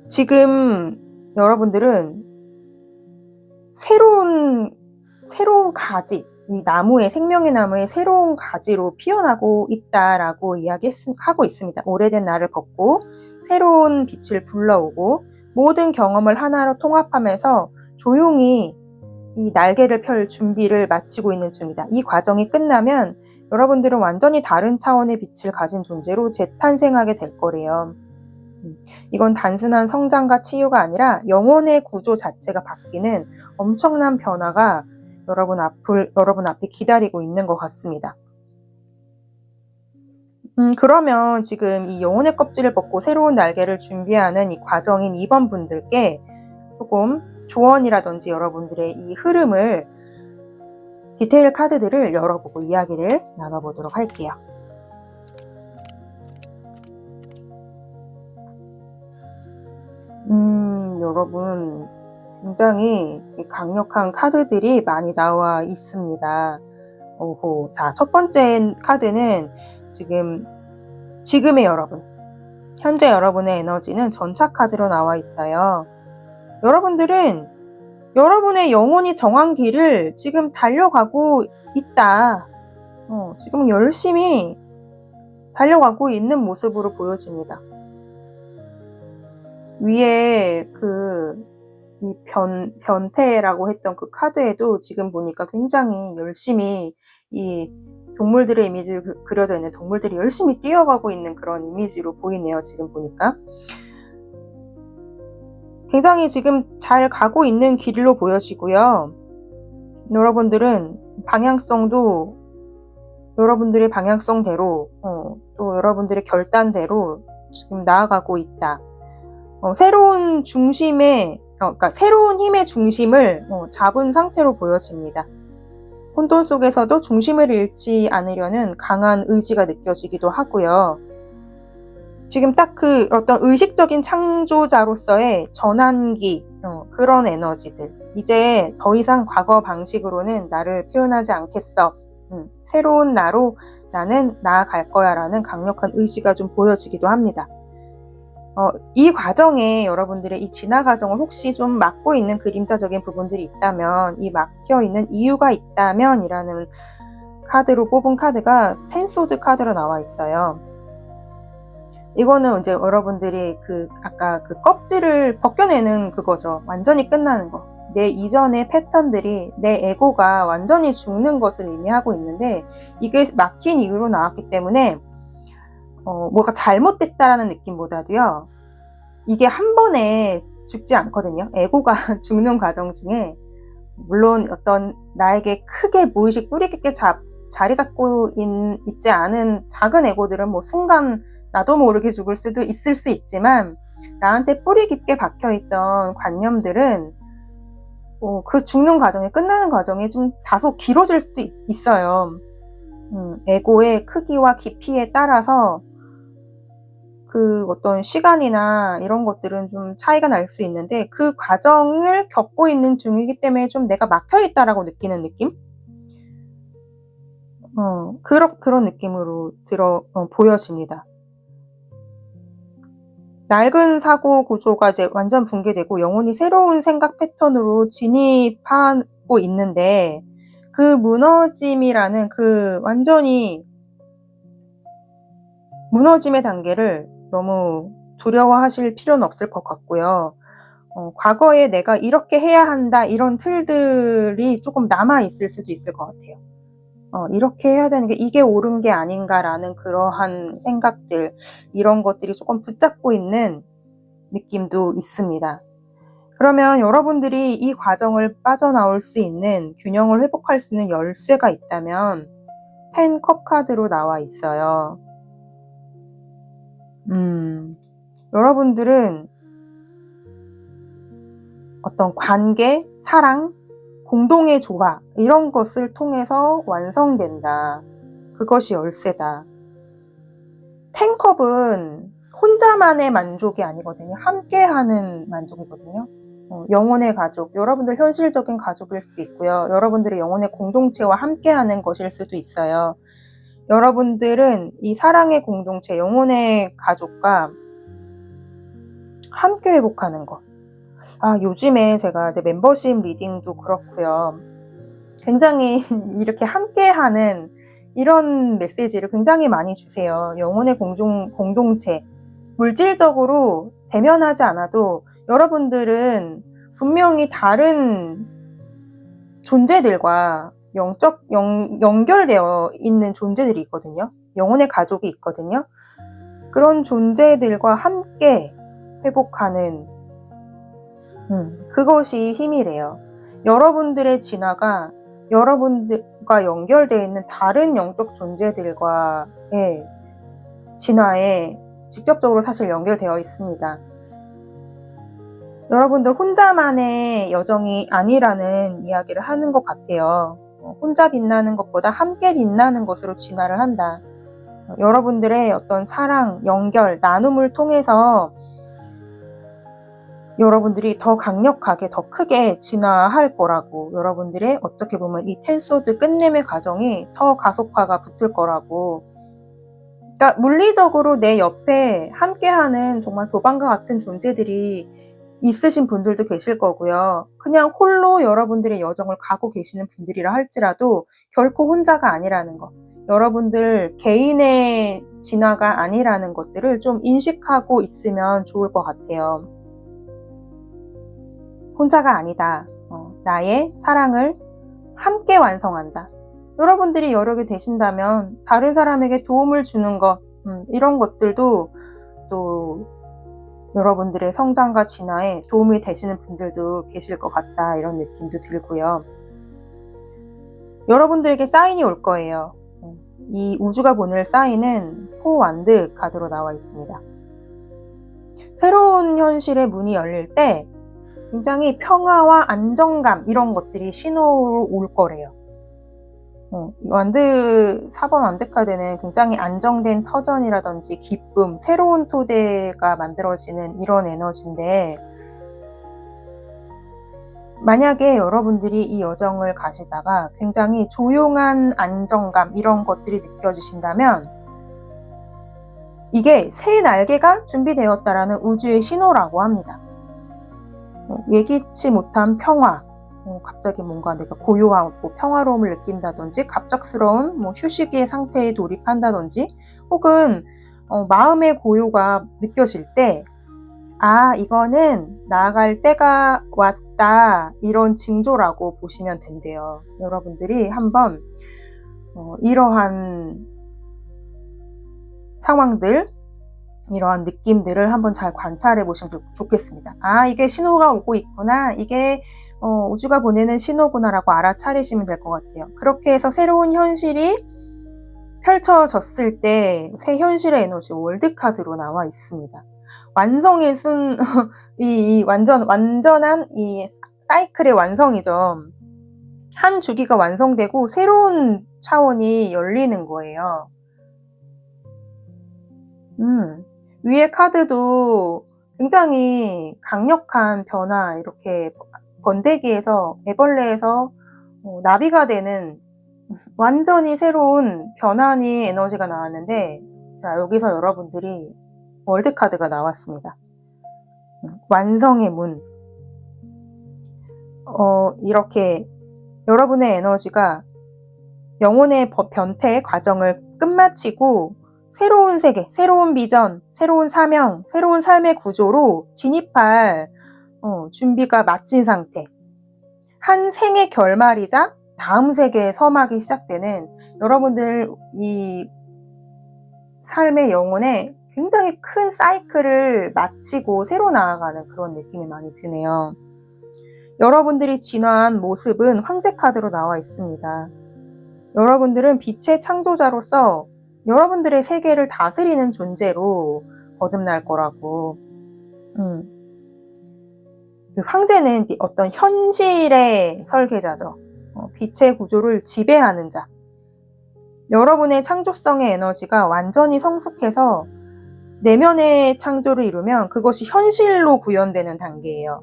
지금 여러분들은 새로운 가지, 이 나무의, 생명의 나무의 새로운 가지로 피어나고 있다라고 이야기하고 있습니다. 오래된 나를 걷고 새로운 빛을 불러오고 모든 경험을 하나로 통합하면서 조용히 이 날개를 펼 준비를 마치고 있는 중이다. 이 과정이 끝나면 여러분들은 완전히 다른 차원의 빛을 가진 존재로 재탄생하게 될 거래요. 이건 단순한 성장과 치유가 아니라 영혼의 구조 자체가 바뀌는 엄청난 변화가 여러분 앞에 기다리고 있는 것 같습니다. 그러면 지금 이 영혼의 껍질을 벗고 새로운 날개를 준비하는 이 과정인 2번 분들께 조금 조언이라든지 여러분들의 이 흐름을 디테일 카드들을 열어보고 이야기를 나눠보도록 할게요. 여러분 굉장히 강력한 카드들이 많이 나와 있습니다. 오호. 자, 첫 번째 카드는 지금의 여러분, 현재 여러분의 에너지는 전차 카드로 나와 있어요. 여러분들은 여러분의 영혼이 정한 길을 지금 달려가고 있다. 지금 열심히 달려가고 있는 모습으로 보여집니다. 위에 이 변태라고 했던 그 카드에도 지금 보니까 굉장히 열심히 이 동물들의 이미지를 그려져 있는 동물들이 열심히 뛰어가고 있는 그런 이미지로 보이네요. 지금 보니까 굉장히 지금 잘 가고 있는 길로 보여지고요. 여러분들은 여러분들의 방향성대로 또 여러분들의 결단대로 지금 나아가고 있다. 새로운 힘의 중심을 잡은 상태로 보여집니다. 혼돈 속에서도 중심을 잃지 않으려는 강한 의지가 느껴지기도 하고요. 지금 딱 어떤 의식적인 창조자로서의 전환기, 그런 에너지들. 이제 더 이상 과거 방식으로는 나를 표현하지 않겠어. 새로운 나로 나는 나아갈 거야 라는 강력한 의지가 좀 보여지기도 합니다. 이 과정에 여러분들의 이 진화 과정을 혹시 좀 막고 있는 그림자적인 부분들이 있다면, 이 막혀 있는 이유가 있다면 이라는 카드로 뽑은 카드가 텐소드 카드로 나와 있어요. 이거는 이제 여러분들이 아까 껍질을 벗겨내는 그거죠. 완전히 끝나는 거. 내 이전의 패턴들이, 내 에고가 완전히 죽는 것을 의미하고 있는데, 이게 막힌 이유로 나왔기 때문에 뭐가 잘못됐다라는 느낌보다도요, 이게 한 번에 죽지 않거든요. 에고가 죽는 과정 중에 물론 어떤 나에게 크게 무의식 뿌리 깊게 자리 잡고 있지 않은 작은 에고들은 뭐 순간 나도 모르게 죽을 수도 있을 수 있지만, 나한테 뿌리 깊게 박혀있던 관념들은 그 죽는 과정이, 끝나는 과정이 좀 다소 길어질 수도 있어요. 에고의 크기와 깊이에 따라서 어떤 시간이나 이런 것들은 좀 차이가 날 수 있는데, 그 과정을 겪고 있는 중이기 때문에 좀 내가 막혀있다라고 느끼는 느낌? 그런 느낌으로 보여집니다. 낡은 사고 구조가 이제 완전 붕괴되고 영혼이 새로운 생각 패턴으로 진입하고 있는데, 그 무너짐이라는 완전히 무너짐의 단계를 너무 두려워하실 필요는 없을 것 같고요. 과거에 내가 이렇게 해야 한다, 이런 틀들이 조금 남아있을 수도 있을 것 같아요. 이렇게 해야 되는 게 이게 옳은 게 아닌가라는 그러한 생각들, 이런 것들이 조금 붙잡고 있는 느낌도 있습니다. 그러면 여러분들이 이 과정을 빠져나올 수 있는, 균형을 회복할 수 있는 열쇠가 있다면 10컵 카드로 나와 있어요. 여러분들은 어떤 관계, 사랑, 공동의 조화, 이런 것을 통해서 완성된다. 그것이 열쇠다. 10컵은 혼자만의 만족이 아니거든요. 함께하는 만족이거든요. 영혼의 가족, 여러분들 현실적인 가족일 수도 있고요. 여러분들의 영혼의 공동체와 함께하는 것일 수도 있어요. 여러분들은 이 사랑의 공동체, 영혼의 가족과 함께 회복하는 것. 요즘에 제가 이제 멤버십 리딩도 그렇고요. 굉장히 이렇게 함께하는 이런 메시지를 굉장히 많이 주세요. 영혼의 공동체. 물질적으로 대면하지 않아도 여러분들은 분명히 다른 존재들과 연결되어 있는 존재들이 있거든요. 영혼의 가족이 있거든요. 그런 존재들과 함께 회복하는 그것이 힘이래요. 여러분들의 진화가 여러분들과 연결되어 있는 다른 영적 존재들과의 진화에 직접적으로 사실 연결되어 있습니다. 여러분들 혼자만의 여정이 아니라는 이야기를 하는 것 같아요. 혼자 빛나는 것보다 함께 빛나는 것으로 진화를 한다. 여러분들의 어떤 사랑, 연결, 나눔을 통해서 여러분들이 더 강력하게, 더 크게 진화할 거라고, 여러분들의 어떻게 보면 이 텐소드 끝냄의 과정이 더 가속화가 붙을 거라고. 그러니까 물리적으로 내 옆에 함께하는 정말 도방과 같은 존재들이 있으신 분들도 계실 거고요. 그냥 홀로 여러분들의 여정을 가고 계시는 분들이라 할지라도 결코 혼자가 아니라는 것, 여러분들 개인의 진화가 아니라는 것들을 좀 인식하고 있으면 좋을 것 같아요. 혼자가 아니다. 나의 사랑을 함께 완성한다. 여러분들이 여력이 되신다면 다른 사람에게 도움을 주는 것, 이런 것들도 또 여러분들의 성장과 진화에 도움이 되시는 분들도 계실 것 같다, 이런 느낌도 들고요. 여러분들에게 사인이 올 거예요. 이 우주가 보낼 사인은 4 카드로 나와 있습니다. 새로운 현실의 문이 열릴 때 굉장히 평화와 안정감, 이런 것들이 신호로 올 거래요. 4번 완드 카드는 굉장히 안정된 터전이라든지 기쁨, 새로운 토대가 만들어지는 이런 에너지인데, 만약에 여러분들이 이 여정을 가시다가 굉장히 조용한 안정감, 이런 것들이 느껴지신다면 이게 새 날개가 준비되었다라는 우주의 신호라고 합니다. 예기치 못한 평화, 갑자기 뭔가 내가 고요하고 평화로움을 느낀다든지, 갑작스러운 휴식의 상태에 돌입한다든지, 혹은 마음의 고요가 느껴질 때, 이거는 나아갈 때가 왔다, 이런 징조라고 보시면 된대요. 여러분들이 한번 이러한 상황들, 이러한 느낌들을 한번 잘 관찰해 보시면 좋겠습니다. 이게 신호가 오고 있구나, 이게 우주가 보내는 신호구나라고 알아차리시면 될 것 같아요. 그렇게 해서 새로운 현실이 펼쳐졌을 때 새 현실의 에너지 월드카드로 나와 있습니다. 완성의 완전한 이 사이클의 완성이죠. 한 주기가 완성되고 새로운 차원이 열리는 거예요. 위의 카드도 굉장히 강력한 변화, 이렇게 번데기에서, 애벌레에서 나비가 되는 완전히 새로운 변환의 에너지가 나왔는데, 자, 여기서 여러분들이 월드카드가 나왔습니다. 완성의 문. 이렇게 여러분의 에너지가 영혼의 변태 과정을 끝마치고 새로운 세계, 새로운 비전, 새로운 사명, 새로운 삶의 구조로 진입할 준비가 마친 상태. 한 생의 결말이자 다음 세계의 서막이 시작되는, 여러분들 이 삶의 영혼에 굉장히 큰 사이클을 마치고 새로 나아가는 그런 느낌이 많이 드네요. 여러분들이 진화한 모습은 황제 카드로 나와 있습니다. 여러분들은 빛의 창조자로서 여러분들의 세계를 다스리는 존재로 거듭날 거라고. 그 황제는 어떤 현실의 설계자죠. 빛의 구조를 지배하는 자. 여러분의 창조성의 에너지가 완전히 성숙해서 내면의 창조를 이루면 그것이 현실로 구현되는 단계예요.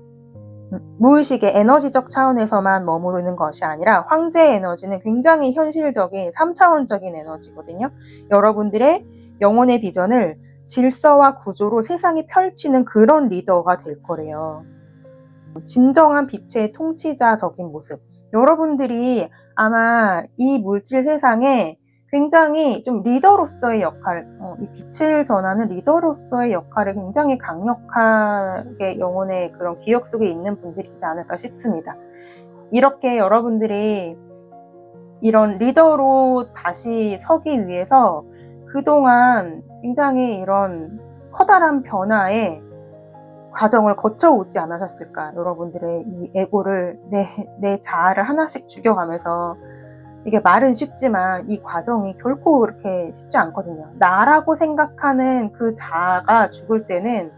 무의식의 에너지적 차원에서만 머무르는 것이 아니라 황제의 에너지는 굉장히 현실적인 3차원적인 에너지거든요. 여러분들의 영혼의 비전을 질서와 구조로 세상에 펼치는 그런 리더가 될 거래요. 진정한 빛의 통치자적인 모습. 여러분들이 아마 이 물질 세상에 굉장히 좀 리더로서의 역할, 이 빛을 전하는 리더로서의 역할을 굉장히 강력하게 영혼의 그런 기억 속에 있는 분들이지 않을까 싶습니다. 이렇게 여러분들이 이런 리더로 다시 서기 위해서 그동안 굉장히 이런 커다란 변화의 과정을 거쳐오지 않으셨을까. 여러분들의 이 에고를, 내 자아를 하나씩 죽여가면서, 이게 말은 쉽지만 이 과정이 결코 그렇게 쉽지 않거든요. 나라고 생각하는 그 자아가 죽을 때는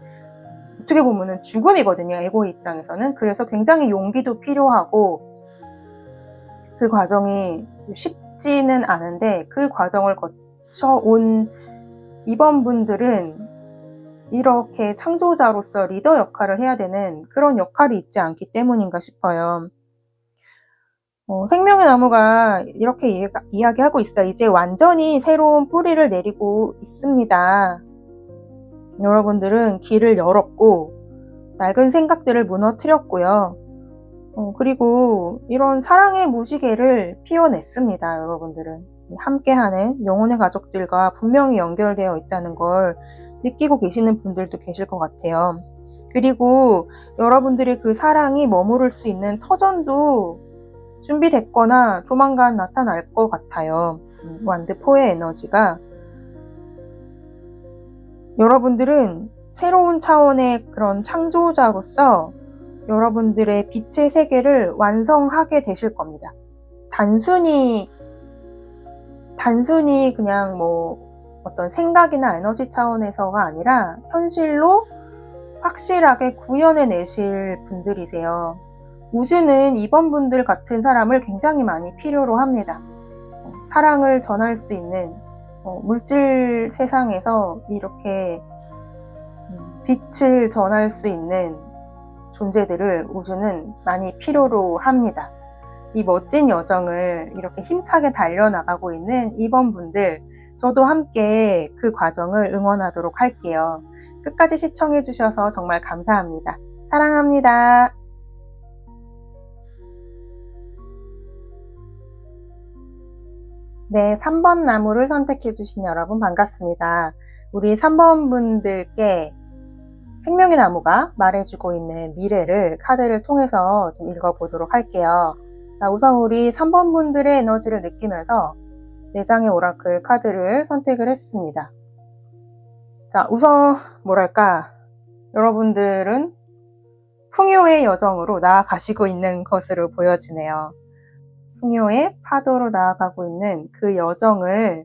어떻게 보면은 죽음이거든요, 에고의 입장에서는. 그래서 굉장히 용기도 필요하고 그 과정이 쉽지는 않은데, 그 과정을 거쳐온 이번 분들은 이렇게 창조자로서 리더 역할을 해야 되는 그런 역할이 있지 않기 때문인가 싶어요. 생명의 나무가 이렇게 이야기하고 있어요. 이제 완전히 새로운 뿌리를 내리고 있습니다. 여러분들은 길을 열었고 낡은 생각들을 무너뜨렸고요. 그리고 이런 사랑의 무지개를 피워냈습니다. 여러분들은 함께하는 영혼의 가족들과 분명히 연결되어 있다는 걸 느끼고 계시는 분들도 계실 것 같아요. 그리고 여러분들이 그 사랑이 머무를 수 있는 터전도 준비됐거나 조만간 나타날 것 같아요. 완드4의 에너지가, 여러분들은 새로운 차원의 그런 창조자로서 여러분들의 빛의 세계를 완성하게 되실 겁니다. 단순히 그냥 어떤 생각이나 에너지 차원에서가 아니라 현실로 확실하게 구현해내실 분들이세요. 우주는 이번 분들 같은 사람을 굉장히 많이 필요로 합니다. 사랑을 전할 수 있는, 물질 세상에서 이렇게 빛을 전할 수 있는 존재들을 우주는 많이 필요로 합니다. 이 멋진 여정을 이렇게 힘차게 달려나가고 있는 이번 분들, 저도 함께 그 과정을 응원하도록 할게요. 끝까지 시청해 주셔서 정말 감사합니다. 사랑합니다. 네, 3번 나무를 선택해 주신 여러분 반갑습니다. 우리 3번 분들께 생명의 나무가 말해주고 있는 미래를 카드를 통해서 좀 읽어보도록 할게요. 자, 우선 우리 3번 분들의 에너지를 느끼면서 4장의 오라클 카드를 선택을 했습니다. 자, 우선 여러분들은 풍요의 여정으로 나아가시고 있는 것으로 보여지네요. 풍요의 파도로 나아가고 있는 그 여정을,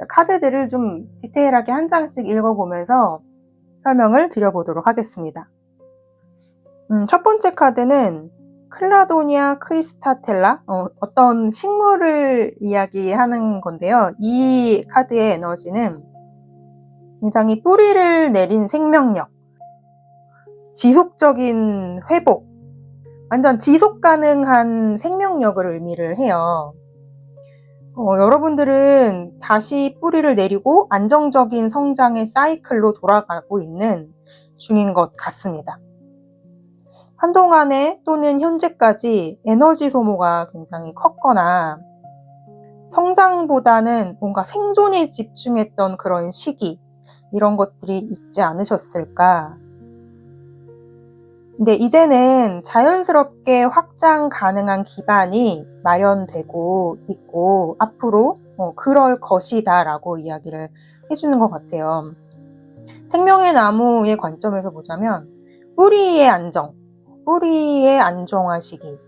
카드들을 좀 디테일하게 한 장씩 읽어보면서 설명을 드려보도록 하겠습니다. 첫 번째 카드는 클라도니아 크리스타텔라, 어떤 식물을 이야기하는 건데요. 이 카드의 에너지는 굉장히 뿌리를 내린 생명력, 지속적인 회복, 완전 지속 가능한 생명력을 의미를 해요. 여러분들은 다시 뿌리를 내리고 안정적인 성장의 사이클로 돌아가고 있는 중인 것 같습니다. 한동안에 또는 현재까지 에너지 소모가 굉장히 컸거나 성장보다는 뭔가 생존에 집중했던 그런 시기, 이런 것들이 있지 않으셨을까. 근데 이제는 자연스럽게 확장 가능한 기반이 마련되고 있고 앞으로 그럴 것이다 라고 이야기를 해주는 것 같아요. 생명의 나무의 관점에서 보자면 뿌리의 안정화 시기,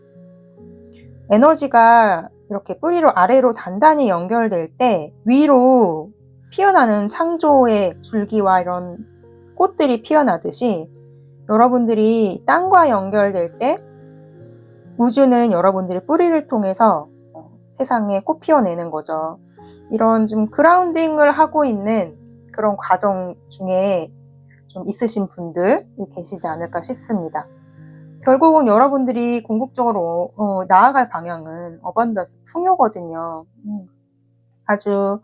에너지가 이렇게 뿌리로 아래로 단단히 연결될 때 위로 피어나는 창조의 줄기와 이런 꽃들이 피어나듯이 여러분들이 땅과 연결될 때 우주는 여러분들의 뿌리를 통해서 세상에 꽃 피워내는 거죠. 이런 좀 그라운딩을 하고 있는 그런 과정 중에 좀 있으신 분들이 계시지 않을까 싶습니다. 결국은 여러분들이 궁극적으로 나아갈 방향은 어반던스, 풍요거든요. 아주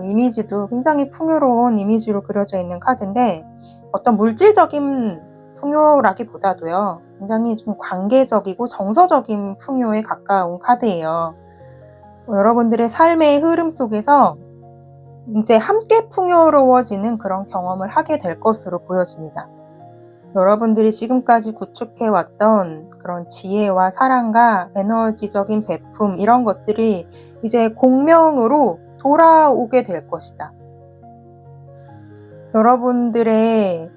이미지도 굉장히 풍요로운 이미지로 그려져 있는 카드인데, 어떤 물질적인 풍요라기보다도요, 굉장히 좀 관계적이고 정서적인 풍요에 가까운 카드예요. 여러분들의 삶의 흐름 속에서 이제 함께 풍요로워지는 그런 경험을 하게 될 것으로 보여집니다. 여러분들이 지금까지 구축해왔던 그런 지혜와 사랑과 에너지적인 베품 이런 것들이 이제 공명으로 돌아오게 될 것이다. 여러분들의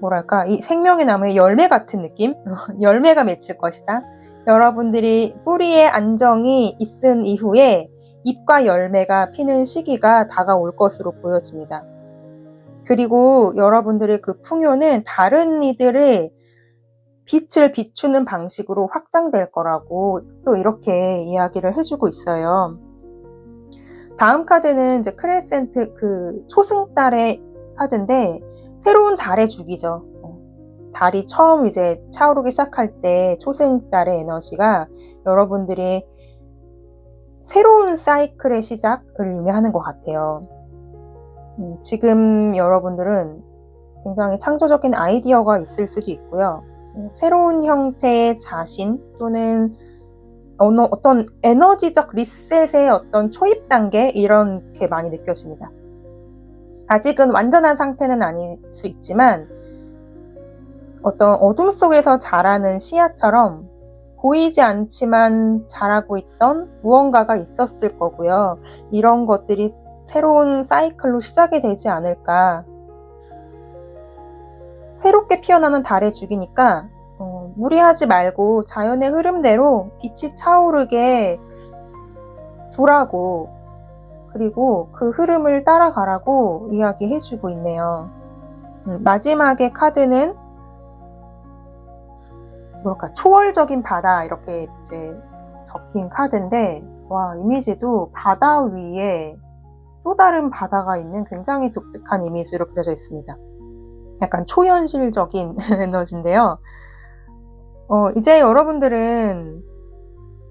뭐랄까 이 생명의 나무의 열매 같은 느낌? 열매가 맺힐 것이다. 여러분들이 뿌리의 안정이 있은 이후에 잎과 열매가 피는 시기가 다가올 것으로 보여집니다. 그리고 여러분들의 그 풍요는 다른 이들의 빛을 비추는 방식으로 확장될 거라고 또 이렇게 이야기를 해주고 있어요. 다음 카드는 이제 크레센트 그 초승달의 카드인데 새로운 달의 주기죠. 달이 처음 이제 차오르기 시작할 때 초승달의 에너지가 여러분들의 새로운 사이클의 시작을 의미하는 것 같아요. 지금 여러분들은 굉장히 창조적인 아이디어가 있을 수도 있고요. 새로운 형태의 자신 또는 어떤 에너지적 리셋의 어떤 초입 단계 이렇게 많이 느껴집니다. 아직은 완전한 상태는 아닐 수 있지만 어떤 어둠 속에서 자라는 씨앗처럼 보이지 않지만 자라고 있던 무언가가 있었을 거고요. 이런 것들이 새로운 사이클로 시작이 되지 않을까. 새롭게 피어나는 달의 주기니까 무리하지 말고 자연의 흐름대로 빛이 차오르게 두라고 그리고 그 흐름을 따라가라고 이야기해주고 있네요. 마지막에 카드는 뭐랄까 초월적인 바다 이렇게 이제 적힌 카드인데 와 이미지도 바다 위에 또 다른 바다가 있는 굉장히 독특한 이미지로 그려져 있습니다. 약간 초현실적인 에너지인데요. 이제 여러분들은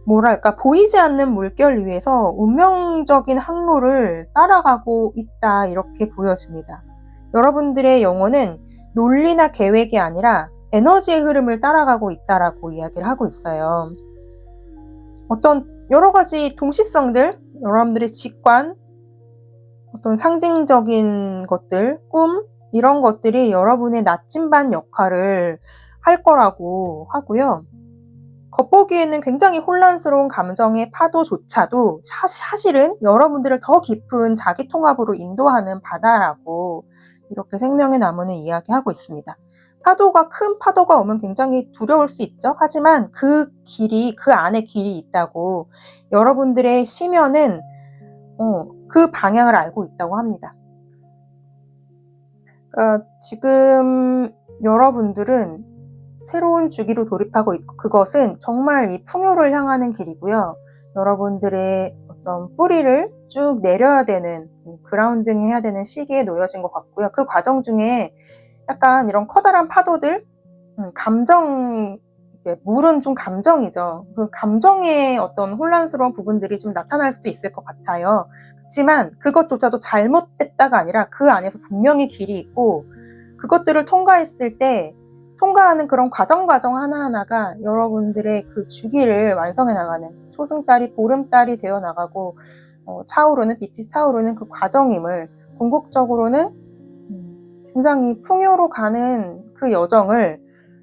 뭐랄까 보이지 않는 물결 위에서 운명적인 항로를 따라가고 있다 이렇게 보여집니다. 여러분들의 영혼은 논리나 계획이 아니라 에너지의 흐름을 따라가고 있다라고 이야기를 하고 있어요. 어떤 여러 가지 동시성들, 여러분들의 직관, 어떤 상징적인 것들, 꿈 이런 것들이 여러분의 나침반 역할을 할 거라고 하고요. 겉보기에는 굉장히 혼란스러운 감정의 파도조차도 사실은 여러분들을 더 깊은 자기 통합으로 인도하는 바다라고 이렇게 생명의 나무는 이야기하고 있습니다. 큰 파도가 오면 굉장히 두려울 수 있죠. 하지만 그 안에 길이 있다고 여러분들의 심연은 그 방향을 알고 있다고 합니다. 지금 여러분들은 새로운 주기로 돌입하고 있고 그것은 정말 이 풍요를 향하는 길이고요. 여러분들의 어떤 뿌리를 쭉 내려야 되는 그라운딩 해야 되는 시기에 놓여진 것 같고요. 그 과정 중에 약간 이런 커다란 파도들, 물은 좀 감정이죠. 그 감정의 어떤 혼란스러운 부분들이 좀 나타날 수도 있을 것 같아요. 그렇지만 그것조차도 잘못됐다가 아니라 그 안에서 분명히 길이 있고 그것들을 통과했을 때 통과하는 그런 과정 하나하나가 여러분들의 그 주기를 완성해 나가는 초승달이 보름달이 되어 나가고 빛이 차오르는 그 과정임을 궁극적으로는 굉장히 풍요로 가는 그 여정을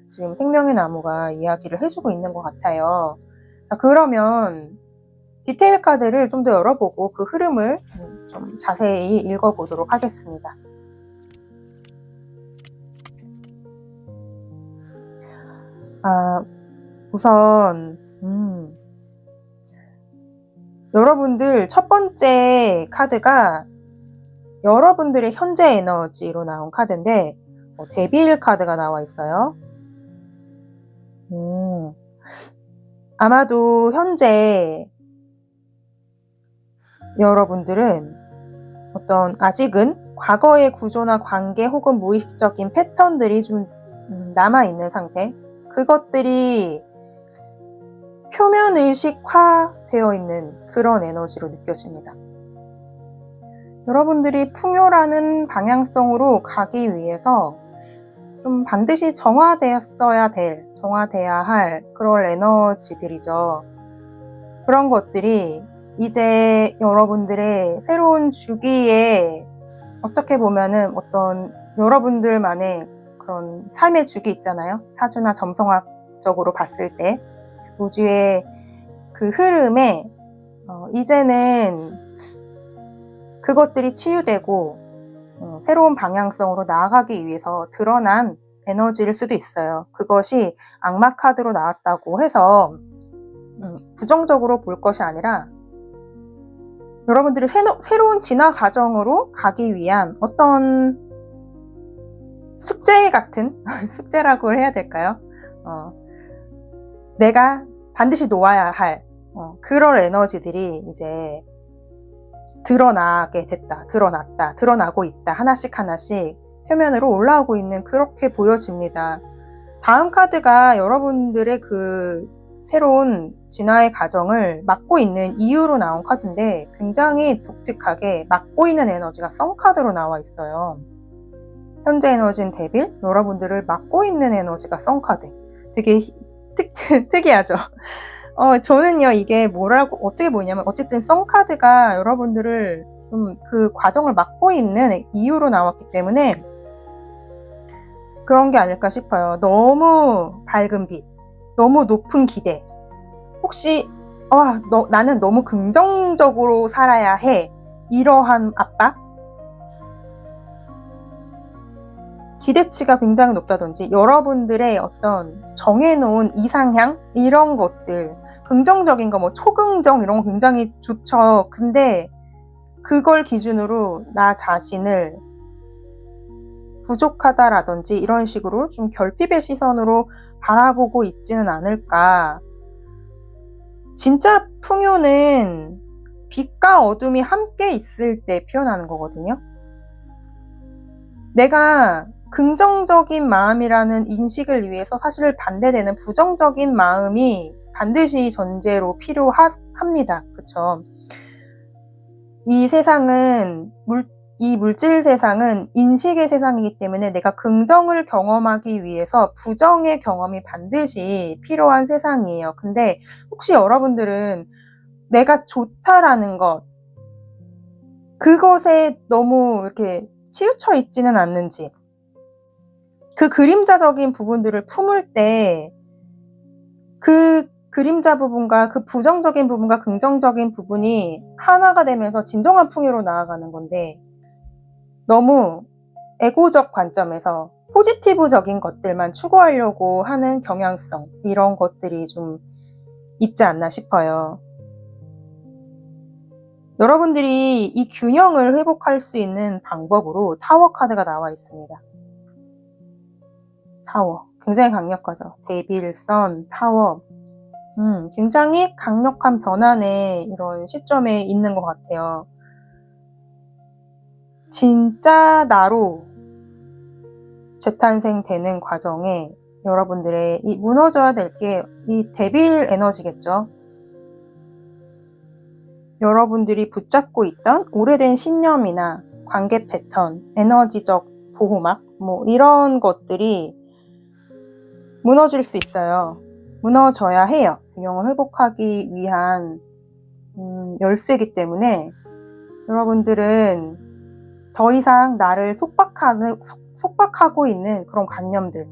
지금 생명의 나무가 이야기를 해주고 있는 것 같아요. 자, 그러면 디테일 카드를 좀 더 열어보고 그 흐름을 좀 자세히 읽어보도록 하겠습니다. 우선 여러분들 첫 번째 카드가 여러분들의 현재 에너지로 나온 카드인데 데빌 카드가 나와 있어요. 아마도 현재 여러분들은 아직은 과거의 구조나 관계 혹은 무의식적인 패턴들이 좀 남아있는 상태, 그것들이 표면의식화 되어 있는 그런 에너지로 느껴집니다. 여러분들이 풍요라는 방향성으로 가기 위해서 좀 반드시 정화되어야 할 그런 에너지들이죠. 그런 것들이 이제 여러분들의 새로운 주기에 어떻게 보면은 어떤 여러분들만의 그런 삶의 주기 있잖아요. 사주나 점성학 과학적으로 봤을 때 우주의 그 흐름에 이제는 그것들이 치유되고 새로운 방향성으로 나아가기 위해서 드러난 에너지일 수도 있어요. 그것이 악마 카드로 나왔다고 해서 부정적으로 볼 것이 아니라 여러분들이 새로운 진화 과정으로 가기 위한 어떤 숙제 같은 숙제라고 해야 될까요? 내가 반드시 놓아야 할 그런 에너지들이 이제 드러나게 됐다, 드러났다, 드러나고 있다, 하나씩 표면으로 올라오고 있는, 그렇게 보여집니다. 다음 카드가 여러분들의 그 새로운 진화의 과정을 막고 있는 이유로 나온 카드인데 굉장히 독특하게 막고 있는 에너지가 썬 카드로 나와 있어요. 현재 에너지는 데빌, 여러분들을 막고 있는 에너지가 썬 카드. 되게 특이하죠. 저는요, 이게 어떻게 보이냐면, 어쨌든 썬 카드가 여러분들을 좀 그 과정을 막고 있는 이유로 나왔기 때문에 그런 게 아닐까 싶어요. 너무 밝은 빛, 너무 높은 기대. 혹시, 나는 너무 긍정적으로 살아야 해. 이러한 압박? 기대치가 굉장히 높다든지, 여러분들의 어떤 정해놓은 이상향? 이런 것들. 긍정적인 거, 초긍정 이런 거 굉장히 좋죠. 근데 그걸 기준으로 나 자신을 부족하다라든지 이런 식으로 좀 결핍의 시선으로 바라보고 있지는 않을까. 진짜 풍요는 빛과 어둠이 함께 있을 때 표현하는 거거든요. 내가 긍정적인 마음이라는 인식을 위해서 사실 반대되는 부정적인 마음이 반드시 전제로 필요합니다. 그쵸? 이 세상은 이 물질 세상은 인식의 세상이기 때문에 내가 긍정을 경험하기 위해서 부정의 경험이 반드시 필요한 세상이에요. 근데 혹시 여러분들은 내가 좋다라는 것, 그것에 너무 이렇게 치우쳐 있지는 않는지, 그 그림자적인 부분들을 품을 때 그 그림자 부분과 그 부정적인 부분과 긍정적인 부분이 하나가 되면서 진정한 풍요로 나아가는 건데, 너무 에고적 관점에서 포지티브적인 것들만 추구하려고 하는 경향성, 이런 것들이 좀 있지 않나 싶어요. 여러분들이 이 균형을 회복할 수 있는 방법으로 타워 카드가 나와 있습니다. 타워. 굉장히 강력하죠. 데빌, 선, 타워. 굉장히 강력한 변환의 이런 시점에 있는 것 같아요. 진짜 나로 재탄생되는 과정에 여러분들의 이 무너져야 될 게 이 데빌 에너지겠죠. 여러분들이 붙잡고 있던 오래된 신념이나 관계 패턴, 에너지적 보호막, 이런 것들이 무너질 수 있어요. 무너져야 해요. 균형을 회복하기 위한 열쇠이기 때문에 여러분들은 더 이상 나를 속박하고 있는 그런 관념들,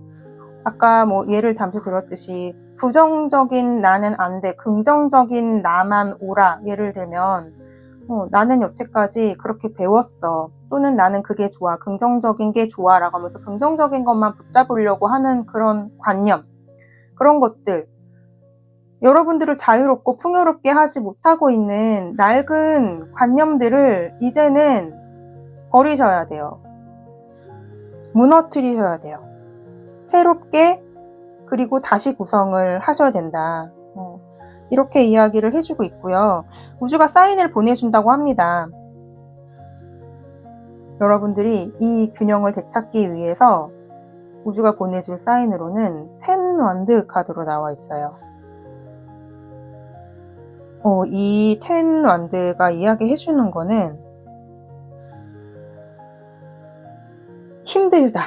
아까 예를 잠시 들었듯이 부정적인 나는 안 돼, 긍정적인 나만 오라. 예를 들면 나는 여태까지 그렇게 배웠어, 또는 나는 그게 좋아, 긍정적인 게 좋아 라고 하면서 긍정적인 것만 붙잡으려고 하는 그런 관념, 그런 것들, 여러분들을 자유롭고 풍요롭게 하지 못하고 있는 낡은 관념들을 이제는 버리셔야 돼요. 무너뜨리셔야 돼요. 새롭게, 그리고 다시 구성을 하셔야 된다. 이렇게 이야기를 해주고 있고요. 우주가 사인을 보내준다고 합니다. 여러분들이 이 균형을 되찾기 위해서 우주가 보내줄 사인으로는 10 원드 카드로 나와 있어요. 이 10 원드가 이야기해주는 거는 힘들다.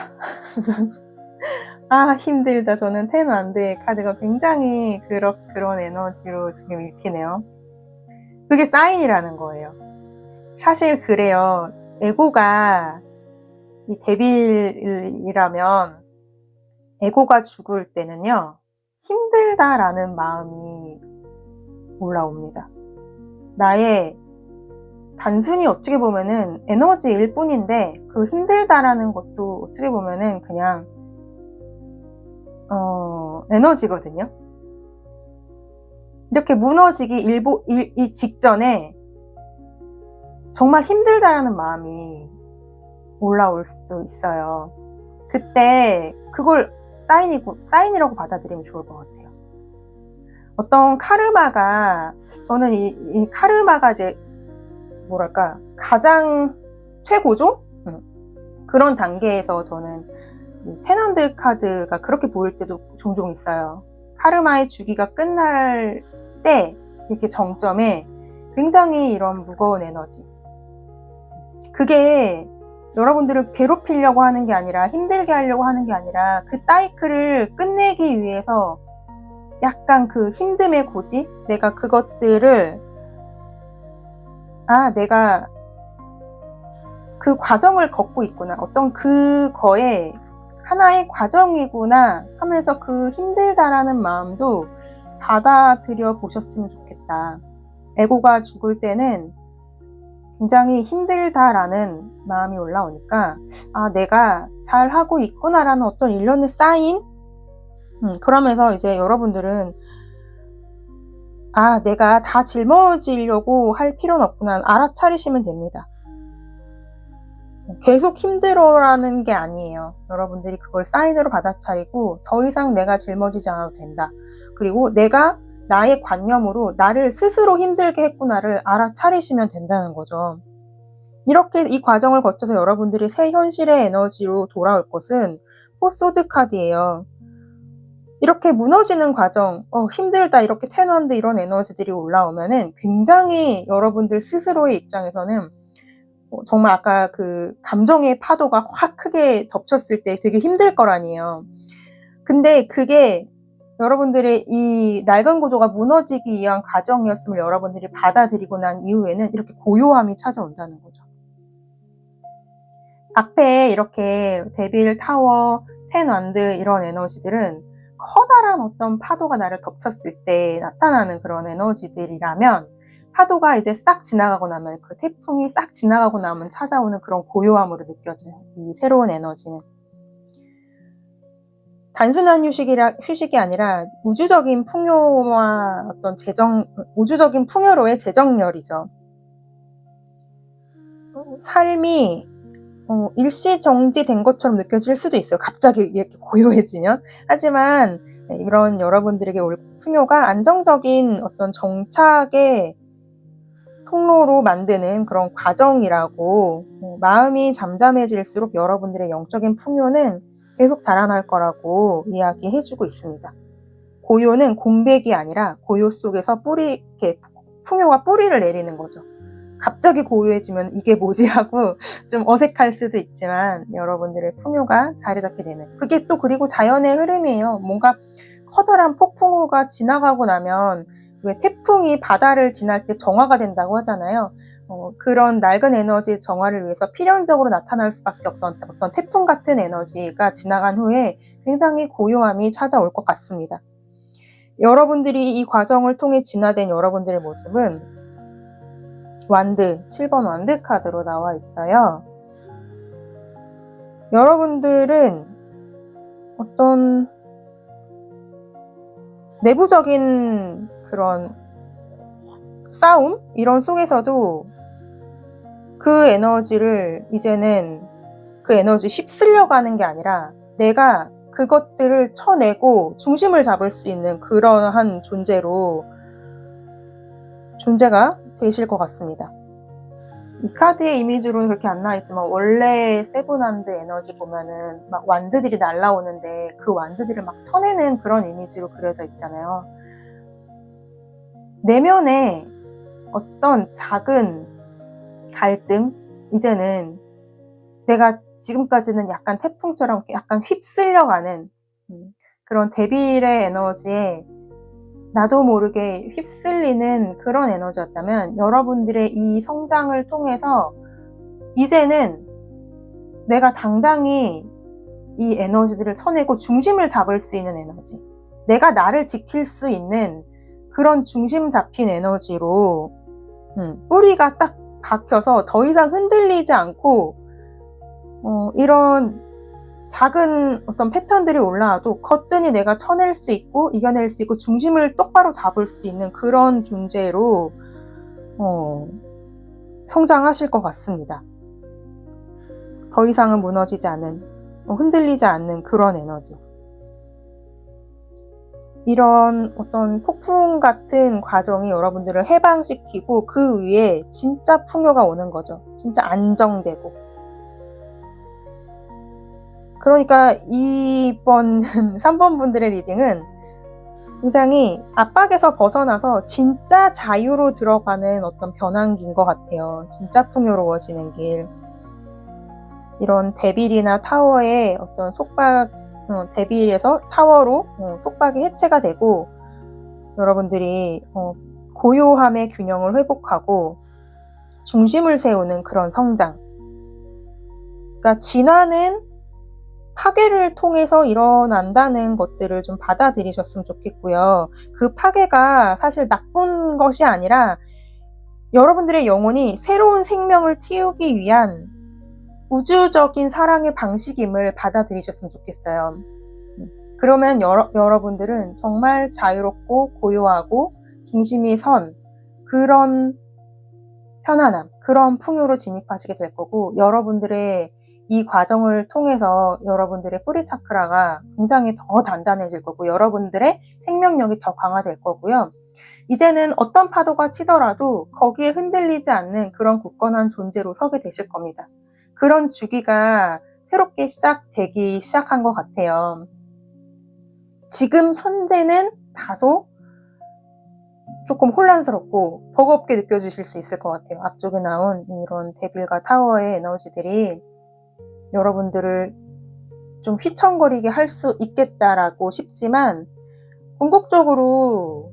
힘들다. 저는 10 원드의 카드가 굉장히 그런 에너지로 지금 읽히네요. 그게 사인이라는 거예요. 사실 그래요. 에고가 이 데빌이라면, 에고가 죽을 때는요, 힘들다라는 마음이 올라옵니다. 나의 단순히 어떻게 보면은 에너지일 뿐인데 그 힘들다라는 것도 어떻게 보면은 그냥 에너지거든요. 이렇게 무너지기 일 직전에 정말 힘들다라는 마음이 올라올 수 있어요. 그때 그걸 사인이라고 받아들이면 좋을 것 같아요. 어떤 카르마가, 저는 이 카르마가 이제 뭐랄까 가장 최고죠? 그런 단계에서 저는 테넌트 카드가 그렇게 보일 때도 종종 있어요. 카르마의 주기가 끝날 때 이렇게 정점에 굉장히 이런 무거운 에너지, 그게 여러분들을 괴롭히려고 하는 게 아니라 내가 하려고 하는 게 아니라 그 사이클을 끝내기 위해서 약간 그 힘듦의 고지, 내가 그것들을 내가 그 과정을 걷고 있구나, 어떤 그거에 하나의 과정이구나 하면서 그 힘들다라는 마음도 받아들여 보셨으면 좋겠다. 에고가 죽을 때는 굉장히 힘들다라는 마음이 올라오니까 내가 잘하고 있구나라는 어떤 일련의 사인? 그러면서 이제 여러분들은 내가 다 짊어지려고 할 필요는 없구나 알아차리시면 됩니다. 계속 힘들어라는 게 아니에요. 여러분들이 그걸 사인으로 받아차리고 더 이상 내가 짊어지지 않아도 된다. 그리고 내가 나의 관념으로 나를 스스로 힘들게 했구나를 알아차리시면 된다는 거죠. 이렇게 이 과정을 거쳐서 여러분들이 새 현실의 에너지로 돌아올 것은 포소드 카드예요. 이렇게 무너지는 과정, 힘들다, 이렇게 테넌트 이런 에너지들이 올라오면은 굉장히 여러분들 스스로의 입장에서는 정말 아까 그 감정의 파도가 확 크게 덮쳤을 때 되게 힘들 거라니에요. 근데 그게 여러분들의 이 낡은 구조가 무너지기 위한 과정이었음을 여러분들이 받아들이고 난 이후에는 이렇게 고요함이 찾아온다는 거죠. 앞에 이렇게 데빌, 타워, 텐 완드 이런 에너지들은 커다란 어떤 파도가 나를 덮쳤을 때 나타나는 그런 에너지들이라면, 파도가 이제 싹 지나가고 나면, 그 태풍이 싹 지나가고 나면 찾아오는 그런 고요함으로 느껴져요. 이 새로운 에너지는 단순한 휴식이 아니라 우주적인 풍요와 어떤 우주적인 풍요로의 재정렬이죠. 삶이 일시정지된 것처럼 느껴질 수도 있어요. 갑자기 이렇게 고요해지면. 하지만 이런 여러분들에게 올 풍요가 안정적인 어떤 정착의 통로로 만드는 그런 과정이라고, 마음이 잠잠해질수록 여러분들의 영적인 풍요는 계속 자라날 거라고 이야기해주고 있습니다. 고요는 공백이 아니라 고요 속에서 이렇게 풍요가 뿌리를 내리는 거죠. 갑자기 고요해지면 이게 뭐지 하고 좀 어색할 수도 있지만 여러분들의 풍요가 자리 잡게 되는, 그게 또 그리고 자연의 흐름이에요. 뭔가 커다란 폭풍우가 지나가고 나면 왜 태풍이 바다를 지날 때 정화가 된다고 하잖아요. 그런 낡은 에너지의 정화를 위해서 필연적으로 나타날 수밖에 없던 어떤 태풍 같은 에너지가 지나간 후에 굉장히 고요함이 찾아올 것 같습니다. 여러분들이 이 과정을 통해 진화된 여러분들의 모습은 완드, 7번 완드 카드로 나와 있어요. 여러분들은 어떤 내부적인 그런 싸움? 이런 속에서도 그 에너지를 이제는 그 에너지 휩쓸려 가는 게 아니라 내가 그것들을 쳐내고 중심을 잡을 수 있는 그러한 존재가 되실 것 같습니다. 이 카드의 이미지로는 그렇게 안 나와있지만 원래 세븐완드 에너지 보면은 막 완드들이 날라오는데 그 완드들을 막 쳐내는 그런 이미지로 그려져 있잖아요. 내면에 어떤 작은 갈등, 이제는 내가 지금까지는 약간 태풍처럼 약간 휩쓸려가는 그런 데빌의 에너지에 나도 모르게 휩쓸리는 그런 에너지였다면, 여러분들의 이 성장을 통해서 이제는 내가 당당히 이 에너지들을 쳐내고 중심을 잡을 수 있는 에너지, 내가 나를 지킬 수 있는 그런 중심 잡힌 에너지로 뿌리가 딱 박혀서 더 이상 흔들리지 않고 이런 작은 어떤 패턴들이 올라와도 거뜬히 내가 쳐낼 수 있고 이겨낼 수 있고 중심을 똑바로 잡을 수 있는 그런 존재로 성장하실 것 같습니다. 더 이상은 무너지지 않은, 흔들리지 않는 그런 에너지. 이런 어떤 폭풍 같은 과정이 여러분들을 해방시키고 그 위에 진짜 풍요가 오는 거죠. 진짜 안정되고. 그러니까 이번 3번 분들의 리딩은 굉장히 압박에서 벗어나서 진짜 자유로 들어가는 어떤 변환기인 것 같아요. 진짜 풍요로워지는 길. 이런 데빌이나 타워의 어떤 속박, 데빌에서 타워로 속박이 해체가 되고 여러분들이 고요함의 균형을 회복하고 중심을 세우는 그런 성장. 그러니까 진화는 파괴를 통해서 일어난다는 것들을 좀 받아들이셨으면 좋겠고요. 그 파괴가 사실 나쁜 것이 아니라 여러분들의 영혼이 새로운 생명을 틔우기 위한 우주적인 사랑의 방식임을 받아들이셨으면 좋겠어요. 그러면 여러분들은 정말 자유롭고 고요하고 중심이 선 그런 편안함, 그런 풍요로 진입하시게 될 거고 여러분들의 이 과정을 통해서 여러분들의 뿌리 차크라가 굉장히 더 단단해질 거고 여러분들의 생명력이 더 강화될 거고요. 이제는 어떤 파도가 치더라도 거기에 흔들리지 않는 그런 굳건한 존재로 서게 되실 겁니다. 그런 주기가 새롭게 시작되기 시작한 것 같아요. 지금 현재는 다소 조금 혼란스럽고 버겁게 느껴지실 수 있을 것 같아요. 앞쪽에 나온 이런 데빌과 타워의 에너지들이 여러분들을 좀 휘청거리게 할 수 있겠다라고 싶지만 궁극적으로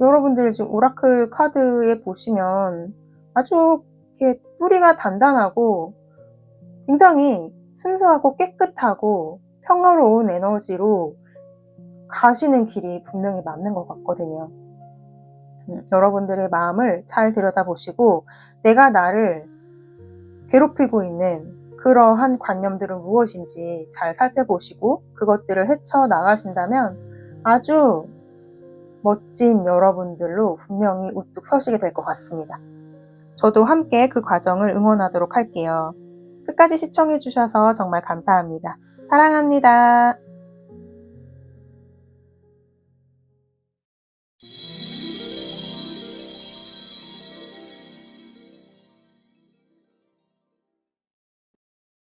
여러분들 지금 오라클 카드에 보시면 아주 이렇게 뿌리가 단단하고 굉장히 순수하고 깨끗하고 평화로운 에너지로 가시는 길이 분명히 맞는 것 같거든요. 여러분들의 마음을 잘 들여다보시고 내가 나를 괴롭히고 있는 그러한 관념들은 무엇인지 잘 살펴보시고 그것들을 헤쳐나가신다면 아주 멋진 여러분들로 분명히 우뚝 서시게 될 것 같습니다. 저도 함께 그 과정을 응원하도록 할게요. 끝까지 시청해주셔서 정말 감사합니다. 사랑합니다.